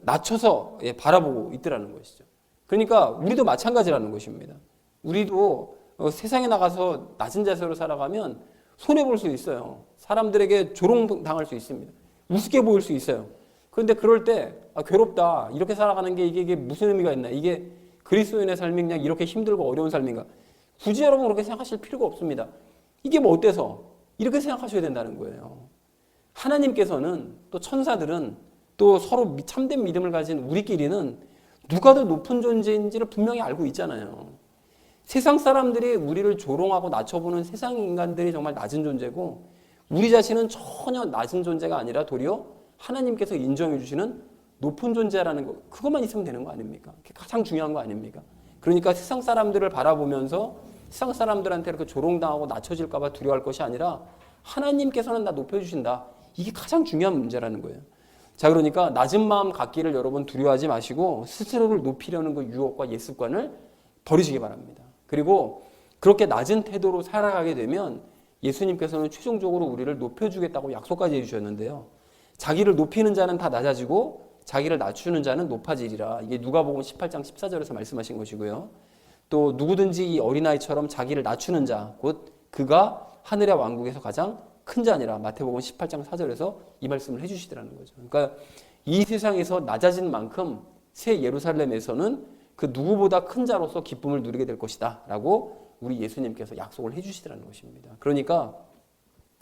낮춰서 바라보고 있더라는 것이죠. 그러니까 우리도 마찬가지라는 것입니다. 우리도 세상에 나가서 낮은 자세로 살아가면 손해볼 수 있어요. 사람들에게 조롱당할 수 있습니다. 우습게 보일 수 있어요. 그런데 그럴 때 괴롭다, 이렇게 살아가는 게 이게 무슨 의미가 있나, 이게 그리스도인의 삶이 그냥 이렇게 힘들고 어려운 삶인가, 굳이 여러분 그렇게 생각하실 필요가 없습니다. 이게 뭐 어때서 이렇게 생각하셔야 된다는 거예요. 하나님께서는 또 천사들은 또 서로 참된 믿음을 가진 우리끼리는 누가 더 높은 존재인지를 분명히 알고 있잖아요. 세상 사람들이 우리를 조롱하고 낮춰보는 세상 인간들이 정말 낮은 존재고 우리 자신은 전혀 낮은 존재가 아니라 도리어 하나님께서 인정해 주시는 높은 존재라는 거, 그것만 있으면 되는 거 아닙니까? 그게 가장 중요한 거 아닙니까? 그러니까 세상 사람들을 바라보면서 세상 사람들한테 이렇게 조롱당하고 낮춰질까 봐 두려워할 것이 아니라 하나님께서는 나 높여주신다. 이게 가장 중요한 문제라는 거예요. 자, 그러니까 낮은 마음 갖기를 여러분 두려워하지 마시고 스스로를 높이려는 그 유혹과 옛습관을 버리시기 바랍니다. 그리고 그렇게 낮은 태도로 살아가게 되면 예수님께서는 최종적으로 우리를 높여주겠다고 약속까지 해주셨는데요. 자기를 높이는 자는 다 낮아지고 자기를 낮추는 자는 높아지리라. 이게 누가복음 18장 14절에서 말씀하신 것이고요. 또 누구든지 이 어린아이처럼 자기를 낮추는 자, 곧 그가 하늘의 왕국에서 가장 큰 자니라. 마태복음 18장 4절에서 이 말씀을 해주시더라는 거죠. 그러니까 이 세상에서 낮아진 만큼 새 예루살렘에서는 그 누구보다 큰 자로서 기쁨을 누리게 될 것이다 라고 우리 예수님께서 약속을 해주시더라는 것입니다. 그러니까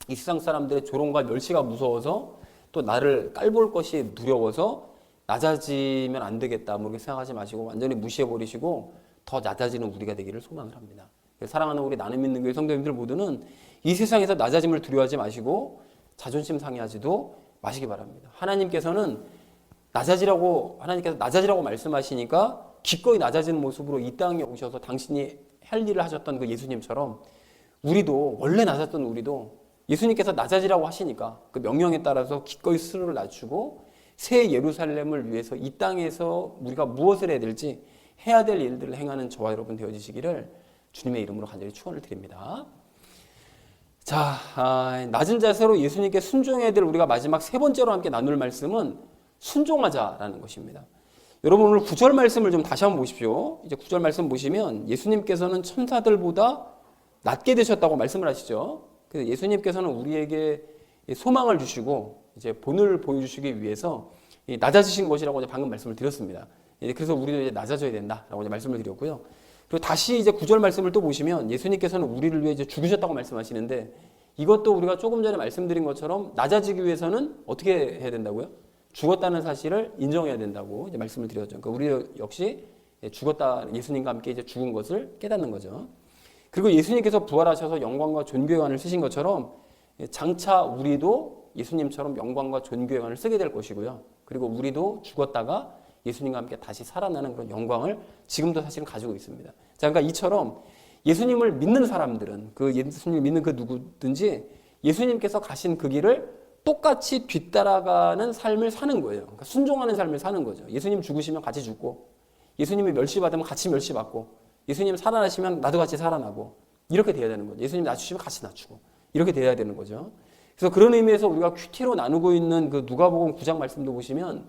이 세상 사람들의 조롱과 멸시가 무서워서 또 나를 깔볼 것이 두려워서 낮아지면 안 되겠다 뭐 이렇게 생각하지 마시고 완전히 무시해버리시고 더 낮아지는 우리가 되기를 소망을 합니다. 사랑하는 우리 나눔 있는 교회 성도님들 모두는 이 세상에서 낮아짐을 두려워하지 마시고 자존심 상해하지도 마시기 바랍니다. 하나님께서 낮아지라고 말씀하시니까 기꺼이 낮아지는 모습으로 이 땅에 오셔서 당신이 할 일을 하셨던 그 예수님처럼 우리도 원래 낮았던 우리도 예수님께서 낮아지라고 하시니까 그 명령에 따라서 기꺼이 스스로를 낮추고 새 예루살렘을 위해서 이 땅에서 우리가 무엇을 해야 될지 해야 될 일들을 행하는 저와 여러분 되어주시기를 주님의 이름으로 간절히 축원을 드립니다. 자, 낮은 자세로 예수님께 순종해야 될 우리가 마지막 세 번째로 함께 나눌 말씀은 순종하자라는 것입니다. 여러분 오늘 9절 말씀을 좀 다시 한번 보십시오. 이제 9절 말씀 보시면 예수님께서는 천사들보다 낮게 되셨다고 말씀을 하시죠. 그래서 예수님께서는 우리에게 소망을 주시고 이제 본을 보여주시기 위해서 낮아지신 것이라고 이제 방금 말씀을 드렸습니다. 그래서 우리도 이제 낮아져야 된다라고 이제 말씀을 드렸고요. 그리고 다시 이제 9절 말씀을 또 보시면 예수님께서는 우리를 위해 이제 죽으셨다고 말씀하시는데 이것도 우리가 조금 전에 말씀드린 것처럼 낮아지기 위해서는 어떻게 해야 된다고요? 죽었다는 사실을 인정해야 된다고 이제 말씀을 드렸죠. 그러니까 우리 역시 죽었다, 예수님과 함께 이제 죽은 것을 깨닫는 거죠. 그리고 예수님께서 부활하셔서 영광과 존귀의 관을 쓰신 것처럼 장차 우리도 예수님처럼 영광과 존귀의 관을 쓰게 될 것이고요. 그리고 우리도 죽었다가 예수님과 함께 다시 살아나는 그런 영광을 지금도 사실은 가지고 있습니다. 자, 그러니까 이처럼 예수님을 믿는 사람들은 그 예수님을 믿는 그 누구든지 예수님께서 가신 그 길을 똑같이 뒤따라가는 삶을 사는 거예요. 그러니까 순종하는 삶을 사는 거죠. 예수님 죽으시면 같이 죽고 예수님이 멸시받으면 같이 멸시받고 예수님 살아나시면 나도 같이 살아나고 이렇게 돼야 되는 거죠. 예수님 낮추시면 같이 낮추고 이렇게 돼야 되는 거죠. 그래서 그런 의미에서 우리가 큐티로 나누고 있는 그 누가복음 9장 말씀도 보시면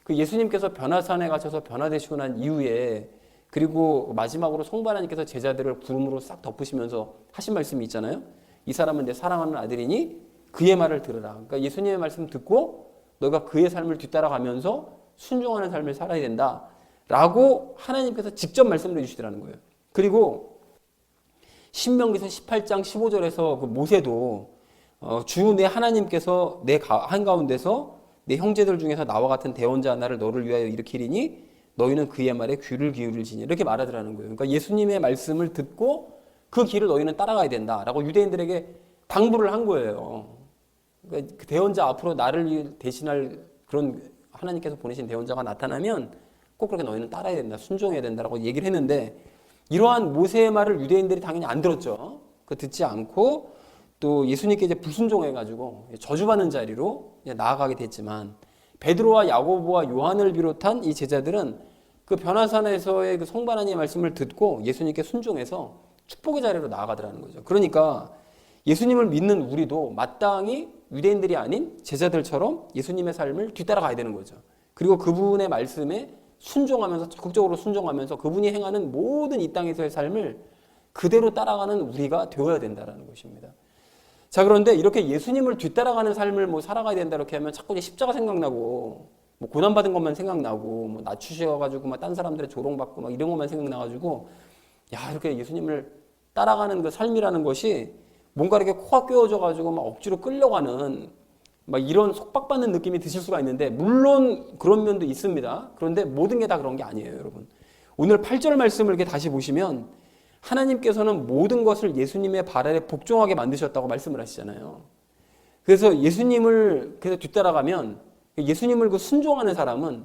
그 예수님께서 변화산에 가셔서 변화되시고 난 이후에 그리고 마지막으로 성부 하나님께서 제자들을 구름으로 싹 덮으시면서 하신 말씀이 있잖아요. 이 사람은 내 사랑하는 아들이니 그의 말을 들으라. 그러니까 예수님의 말씀 듣고 너가 그의 삶을 뒤따라가면서 순종하는 삶을 살아야 된다. 라고 하나님께서 직접 말씀을 해주시더라는 거예요. 그리고 신명기서 18장 15절에서 그 모세도 주 내 하나님께서 내 한가운데서 내 형제들 중에서 나와 같은 대언자 하나를 너를 위하여 일으키리니 너희는 그의 말에 귀를 기울일지니 이렇게 말하더라는 거예요. 그러니까 예수님의 말씀을 듣고 그 길을 너희는 따라가야 된다라고 유대인들에게 당부를 한 거예요. 그러니까 그 대언자 앞으로 나를 대신할 그런 하나님께서 보내신 대언자가 나타나면 꼭 그렇게 너희는 따라야 된다, 순종해야 된다라고 얘기를 했는데 이러한 모세의 말을 유대인들이 당연히 안 들었죠. 그 듣지 않고 또 예수님께 이제 불순종해가지고 저주받는 자리로 이제 나아가게 됐지만 베드로와 야고보와 요한을 비롯한 이 제자들은 그 변화산에서의 그 성부 하나님의 말씀을 듣고 예수님께 순종해서 축복의 자리로 나아가더라는 거죠. 그러니까 예수님을 믿는 우리도 마땅히 유대인들이 아닌 제자들처럼 예수님의 삶을 뒤따라가야 되는 거죠. 그리고 그분의 말씀에 순종하면서 적극적으로 순종하면서 그분이 행하는 모든 이 땅에서의 삶을 그대로 따라가는 우리가 되어야 된다는 것입니다. 자, 그런데 이렇게 예수님을 뒤따라가는 삶을 뭐 살아가야 된다 이렇게 하면 자꾸 이제 십자가 생각나고 뭐 고난받은 것만 생각나고 뭐 낮추셔가지고 막 딴 사람들의 조롱받고 막 이런 것만 생각나가지고 야, 이렇게 예수님을 따라가는 그 삶이라는 것이 뭔가 이렇게 코가 꿰어져가지고 막 억지로 끌려가는 막 이런 속박받는 느낌이 드실 수가 있는데 물론 그런 면도 있습니다. 그런데 모든 게 다 그런 게 아니에요, 여러분. 오늘 8절 말씀을 이렇게 다시 보시면 하나님께서는 모든 것을 예수님의 발 아래 복종하게 만드셨다고 말씀을 하시잖아요. 그래서 예수님을 그래서 뒤따라가면 예수님을 그 순종하는 사람은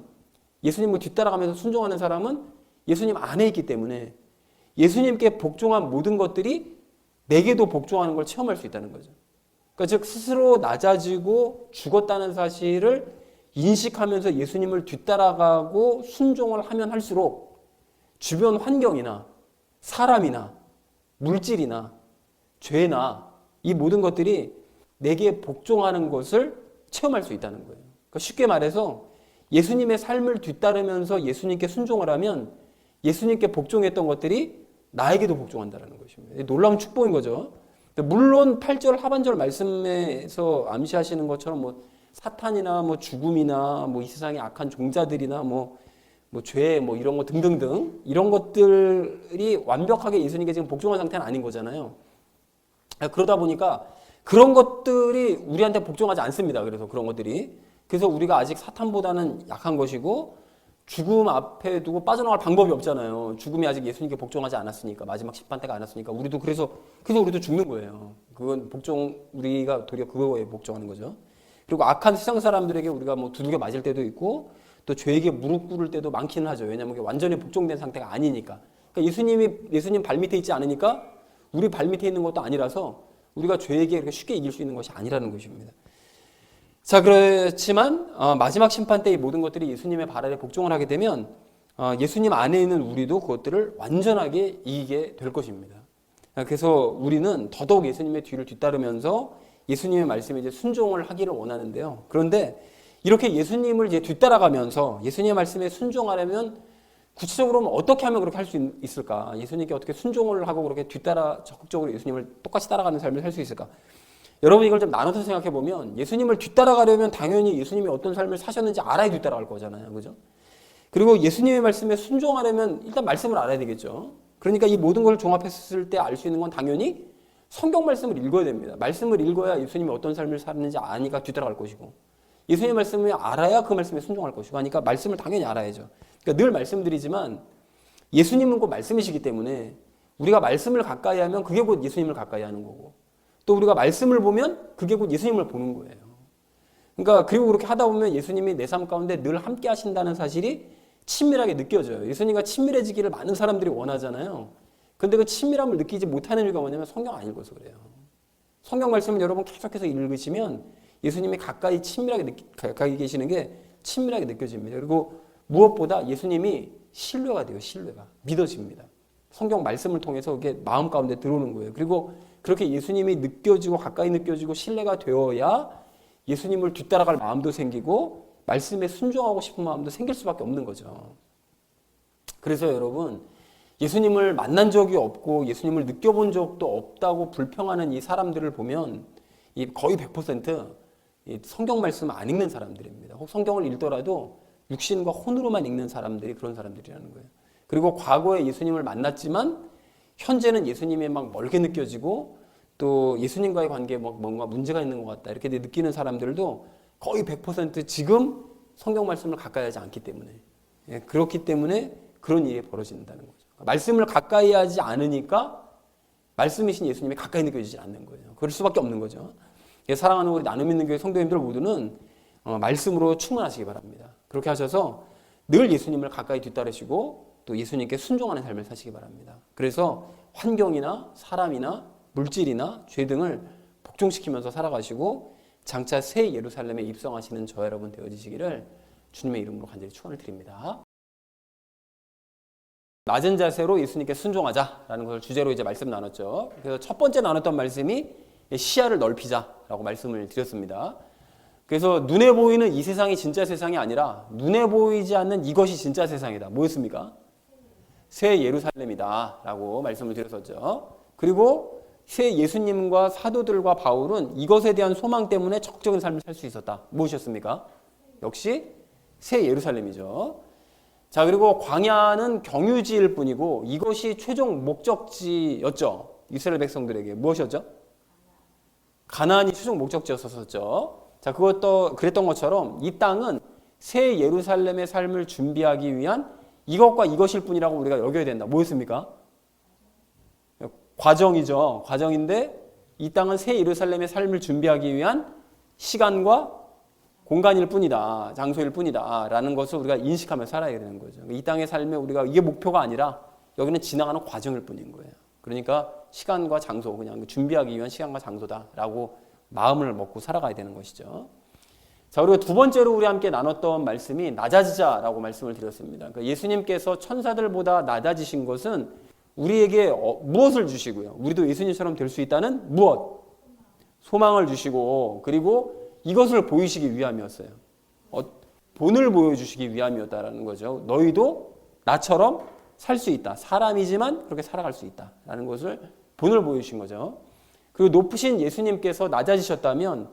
예수님을 뒤따라가면서 순종하는 사람은 예수님 안에 있기 때문에 예수님께 복종한 모든 것들이 내게도 복종하는 걸 체험할 수 있다는 거죠. 그러니까 즉 스스로 낮아지고 죽었다는 사실을 인식하면서 예수님을 뒤따라가고 순종을 하면 할수록 주변 환경이나 사람이나 물질이나 죄나 이 모든 것들이 내게 복종하는 것을 체험할 수 있다는 거예요. 그러니까 쉽게 말해서 예수님의 삶을 뒤따르면서 예수님께 순종을 하면 예수님께 복종했던 것들이 나에게도 복종한다는 것입니다. 놀라운 축복인 거죠. 물론 8절 하반절 말씀에서 암시하시는 것처럼 뭐 사탄이나 뭐 죽음이나 뭐 이 세상의 악한 종자들이나 뭐 죄 뭐 이런 거 등등등 이런 것들이 완벽하게 예수님께 지금 복종한 상태는 아닌 거잖아요. 그러다 보니까 그런 것들이 우리한테 복종하지 않습니다. 그래서 그런 것들이. 그래서 우리가 아직 사탄보다는 약한 것이고 죽음 앞에 두고 빠져나갈 방법이 없잖아요. 죽음이 아직 예수님께 복종하지 않았으니까, 마지막 심판 때가 안 왔으니까 우리도 그래서 우리도 죽는 거예요. 그건 우리가 도리어 그거에 복종하는 거죠. 그리고 악한 세상 사람들에게 우리가 뭐 두들겨 맞을 때도 있고 또 죄에게 무릎 꿇을 때도 많기는 하죠. 왜냐하면 완전히 복종된 상태가 아니니까. 그러니까 예수님 발밑에 있지 않으니까 우리 발밑에 있는 것도 아니라서 우리가 죄에게 이렇게 쉽게 이길 수 있는 것이 아니라는 것입니다. 자, 그렇지만 마지막 심판 때 이 모든 것들이 예수님의 발 아래 복종을 하게 되면 예수님 안에 있는 우리도 그것들을 완전하게 이기게 될 것입니다. 그래서 우리는 더더욱 예수님의 뒤를 뒤따르면서 예수님의 말씀에 이제 순종을 하기를 원하는데요. 그런데 이렇게 예수님을 이제 뒤따라가면서 예수님의 말씀에 순종하려면 구체적으로 어떻게 하면 그렇게 할 수 있을까? 예수님께 어떻게 순종을 하고 그렇게 적극적으로 예수님을 똑같이 따라가는 삶을 살 수 있을까? 여러분 이걸 좀 나눠서 생각해 보면 예수님을 뒤따라가려면 당연히 예수님이 어떤 삶을 사셨는지 알아야 뒤따라갈 거잖아요. 그죠? 그리고 예수님의 말씀에 순종하려면 일단 말씀을 알아야 되겠죠. 그러니까 이 모든 걸 종합했을 때 알 수 있는 건 당연히 성경 말씀을 읽어야 됩니다. 말씀을 읽어야 예수님이 어떤 삶을 살았는지 아니까 뒤따라갈 것이고 예수님의 말씀을 알아야 그 말씀에 순종할 것이고 하니까 말씀을 당연히 알아야죠. 그러니까 늘 말씀드리지만 예수님은 곧 말씀이시기 때문에 우리가 말씀을 가까이 하면 그게 곧 예수님을 가까이 하는 거고 또 우리가 말씀을 보면 그게 곧 예수님을 보는 거예요. 그러니까 그리고 그렇게 하다 보면 예수님이 내 삶 가운데 늘 함께 하신다는 사실이 친밀하게 느껴져요. 예수님과 친밀해지기를 많은 사람들이 원하잖아요. 근데 그 친밀함을 느끼지 못하는 이유가 뭐냐면 성경 안 읽어서 그래요. 성경 말씀을 여러분 계속해서 읽으시면 예수님이 가까이 계시는 게 친밀하게 느껴집니다. 그리고 무엇보다 예수님이 신뢰가 돼요. 신뢰가. 믿어집니다. 성경 말씀을 통해서 그게 마음 가운데 들어오는 거예요. 그리고 그렇게 예수님이 느껴지고 가까이 느껴지고 신뢰가 되어야 예수님을 뒤따라갈 마음도 생기고 말씀에 순종하고 싶은 마음도 생길 수밖에 없는 거죠. 그래서 여러분 예수님을 만난 적이 없고 예수님을 느껴본 적도 없다고 불평하는 이 사람들을 보면 거의 100% 성경 말씀 안 읽는 사람들입니다. 혹 성경을 읽더라도 육신과 혼으로만 읽는 사람들이 그런 사람들이라는 거예요. 그리고 과거에 예수님을 만났지만 현재는 예수님이 막 멀게 느껴지고 또 예수님과의 관계에 뭔가 문제가 있는 것 같다 이렇게 느끼는 사람들도 거의 100% 지금 성경 말씀을 가까이 하지 않기 때문에 그렇기 때문에 그런 일이 벌어진다는 거죠. 말씀을 가까이 하지 않으니까 말씀이신 예수님이 가까이 느껴지지 않는 거예요. 그럴 수밖에 없는 거죠. 사랑하는 우리 나눔 있는 교회 성도님들 모두는 말씀으로 충만하시기 바랍니다. 그렇게 하셔서 늘 예수님을 가까이 뒤따르시고 또 예수님께 순종하는 삶을 사시기 바랍니다. 그래서 환경이나 사람이나 물질이나 죄 등을 복종시키면서 살아가시고 장차 새 예루살렘에 입성하시는 저 여러분 되어지시기를 주님의 이름으로 간절히 축원을 드립니다. 낮은 자세로 예수님께 순종하자라는 것을 주제로 이제 말씀 나눴죠. 그래서 첫 번째 나눴던 말씀이 시야를 넓히자라고 말씀을 드렸습니다. 그래서 눈에 보이는 이 세상이 진짜 세상이 아니라 눈에 보이지 않는 이것이 진짜 세상이다. 뭐였습니까? 새 예루살렘이다 라고 말씀을 드렸었죠. 그리고 새 예수님과 사도들과 바울은 이것에 대한 소망 때문에 적극적인 삶을 살 수 있었다. 무엇이었습니까? 역시 새 예루살렘이죠. 자, 그리고 광야는 경유지일 뿐이고 이것이 최종 목적지였죠. 이스라엘 백성들에게 무엇이었죠? 가나안이 최종 목적지였었죠. 자, 그것도 그랬던 것처럼 이 땅은 새 예루살렘의 삶을 준비하기 위한 이것과 이것일 뿐이라고 우리가 여겨야 된다. 뭐였습니까? 과정이죠. 과정인데 이 땅은 새 예루살렘의 삶을 준비하기 위한 시간과 공간일 뿐이다. 장소일 뿐이다. 라는 것을 우리가 인식하며 살아야 되는 거죠. 이 땅의 삶에 우리가 이게 목표가 아니라 여기는 지나가는 과정일 뿐인 거예요. 그러니까 시간과 장소, 그냥 준비하기 위한 시간과 장소다라고 마음을 먹고 살아가야 되는 것이죠. 자, 그리고 두 번째로 우리 함께 나눴던 말씀이 낮아지자라고 말씀을 드렸습니다. 그러니까 예수님께서 천사들보다 낮아지신 것은 우리에게 무엇을 주시고요? 우리도 예수님처럼 될 수 있다는 무엇? 소망을 주시고 그리고 이것을 보이시기 위함이었어요. 본을 보여주시기 위함이었다라는 거죠. 너희도 나처럼 살 수 있다. 사람이지만 그렇게 살아갈 수 있다라는 것을 본을 보여주신 거죠. 그리고 높으신 예수님께서 낮아지셨다면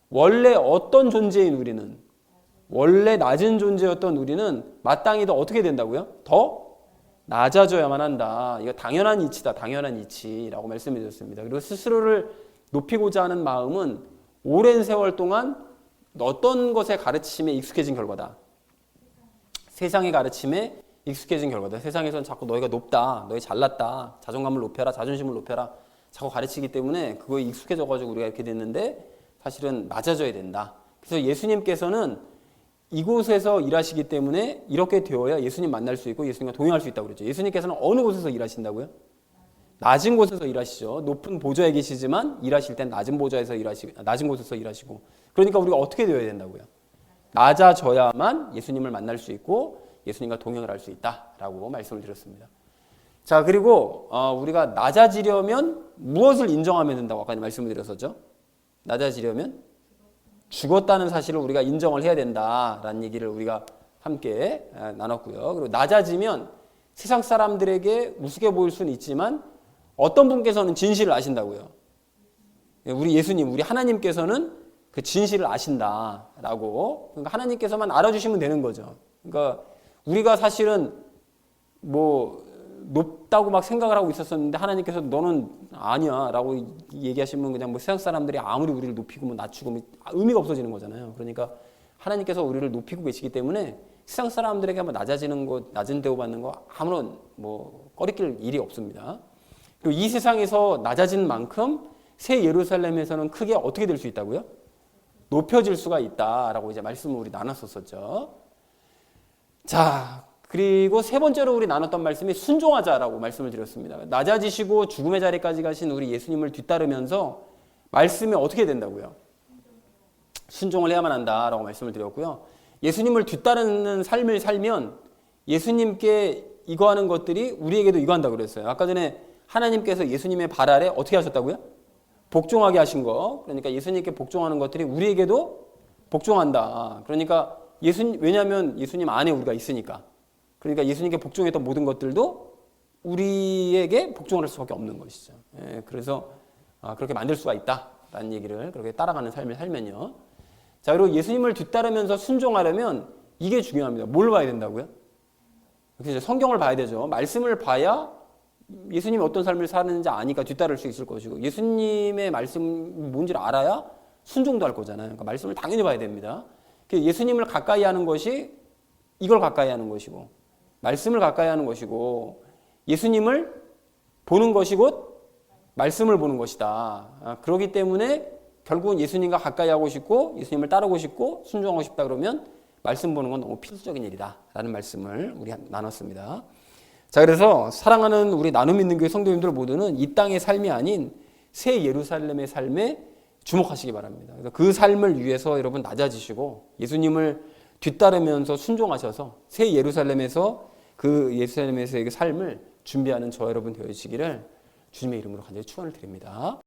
원래 어떤 존재인 우리는, 원래 낮은 존재였던 우리는 마땅히 더 어떻게 된다고요? 더 낮아져야만 한다. 이거 당연한 이치다. 당연한 이치라고 말씀해 주셨습니다. 그리고 스스로를 높이고자 하는 마음은 오랜 세월 동안 어떤 것의 가르침에 익숙해진 결과다. 세상의 가르침에 익숙해진 결과다. 세상에서는 자꾸 너희가 높다, 너희 잘났다, 자존감을 높여라, 자존심을 높여라 자꾸 가르치기 때문에 그거에 익숙해져가지고 우리가 이렇게 됐는데 사실은 낮아져야 된다. 그래서 예수님께서는 이곳에서 일하시기 때문에 이렇게 되어야 예수님 만날 수 있고 예수님과 동행할 수 있다고 그랬죠. 예수님께서는 어느 곳에서 일하신다고요? 낮은 곳에서 일하시죠. 높은 보좌에 계시지만 일하실 땐 낮은 보좌에서 낮은 곳에서 일하시고. 그러니까 우리가 어떻게 되어야 된다고요? 낮아져야만 예수님을 만날 수 있고 예수님과 동행을 할 수 있다라고 말씀을 드렸습니다. 자, 그리고 우리가 낮아지려면 무엇을 인정하면 된다고 아까 말씀을 드렸었죠? 낮아지려면 죽었다는 사실을 우리가 인정을 해야 된다라는 얘기를 우리가 함께 나눴고요. 그리고 낮아지면 세상 사람들에게 우습게 보일 수는 있지만 어떤 분께서는 진실을 아신다고요. 우리 예수님, 우리 하나님께서는 그 진실을 아신다라고. 그러니까 하나님께서만 알아주시면 되는 거죠. 그러니까 우리가 사실은 뭐 높다고 막 생각을 하고 있었었는데 하나님께서 너는 아니야 라고 얘기하시면 그냥 뭐 세상 사람들이 아무리 우리를 높이고 뭐 낮추고 뭐 의미가 없어지는 거잖아요. 그러니까 하나님께서 우리를 높이고 계시기 때문에 세상 사람들에게 한번 낮아지는 것, 낮은 대우받는 거 아무런 뭐 꺼리낄 일이 없습니다. 그리고 이 세상에서 낮아진 만큼 새 예루살렘에서는 크게 어떻게 될 수 있다고요? 높여질 수가 있다라고 이제 말씀을 우리 나눴었죠. 자, 그리고 세 번째로 우리 나눴던 말씀이 순종하자라고 말씀을 드렸습니다. 낮아지시고 죽음의 자리까지 가신 우리 예수님을 뒤따르면서 말씀이 어떻게 된다고요? 순종을 해야만 한다라고 말씀을 드렸고요. 예수님을 뒤따르는 삶을 살면 예수님께 이거하는 것들이 우리에게도 이거한다고 그랬어요. 아까 전에 하나님께서 예수님의 발 아래 어떻게 하셨다고요? 복종하게 하신 거. 그러니까 예수님께 복종하는 것들이 우리에게도 복종한다. 그러니까 왜냐하면 예수님 안에 우리가 있으니까. 그러니까 예수님께 복종했던 모든 것들도 우리에게 복종을 할 수밖에 없는 것이죠. 그래서 그렇게 만들 수가 있다라는 얘기를 그렇게 따라가는 삶을 살면요. 자, 그리고 예수님을 뒤따르면서 순종하려면 이게 중요합니다. 뭘 봐야 된다고요? 그래서 성경을 봐야 되죠. 말씀을 봐야 예수님이 어떤 삶을 사는지 아니까 뒤따를 수 있을 것이고 예수님의 말씀이 뭔지를 알아야 순종도 할 거잖아요. 그러니까 말씀을 당연히 봐야 됩니다. 예수님을 가까이 하는 것이 이걸 가까이 하는 것이고 말씀을 가까이 하는 것이고 예수님을 보는 것이 곧 말씀을 보는 것이다. 그렇기 때문에 결국은 예수님과 가까이 하고 싶고 예수님을 따르고 싶고 순종하고 싶다 그러면 말씀 보는 건 너무 필수적인 일이다 라는 말씀을 우리 나눴습니다. 자, 그래서 사랑하는 우리 나눔 있는 교회 성도님들 모두는 이 땅의 삶이 아닌 새 예루살렘의 삶에 주목하시기 바랍니다. 그래서 그 삶을 위해서 여러분 낮아지시고 예수님을 뒤따르면서 순종하셔서 새 예루살렘에서 그 예루살렘에서의 삶을 준비하는 저와 여러분 되어주시기를 주님의 이름으로 간절히 축원을 드립니다.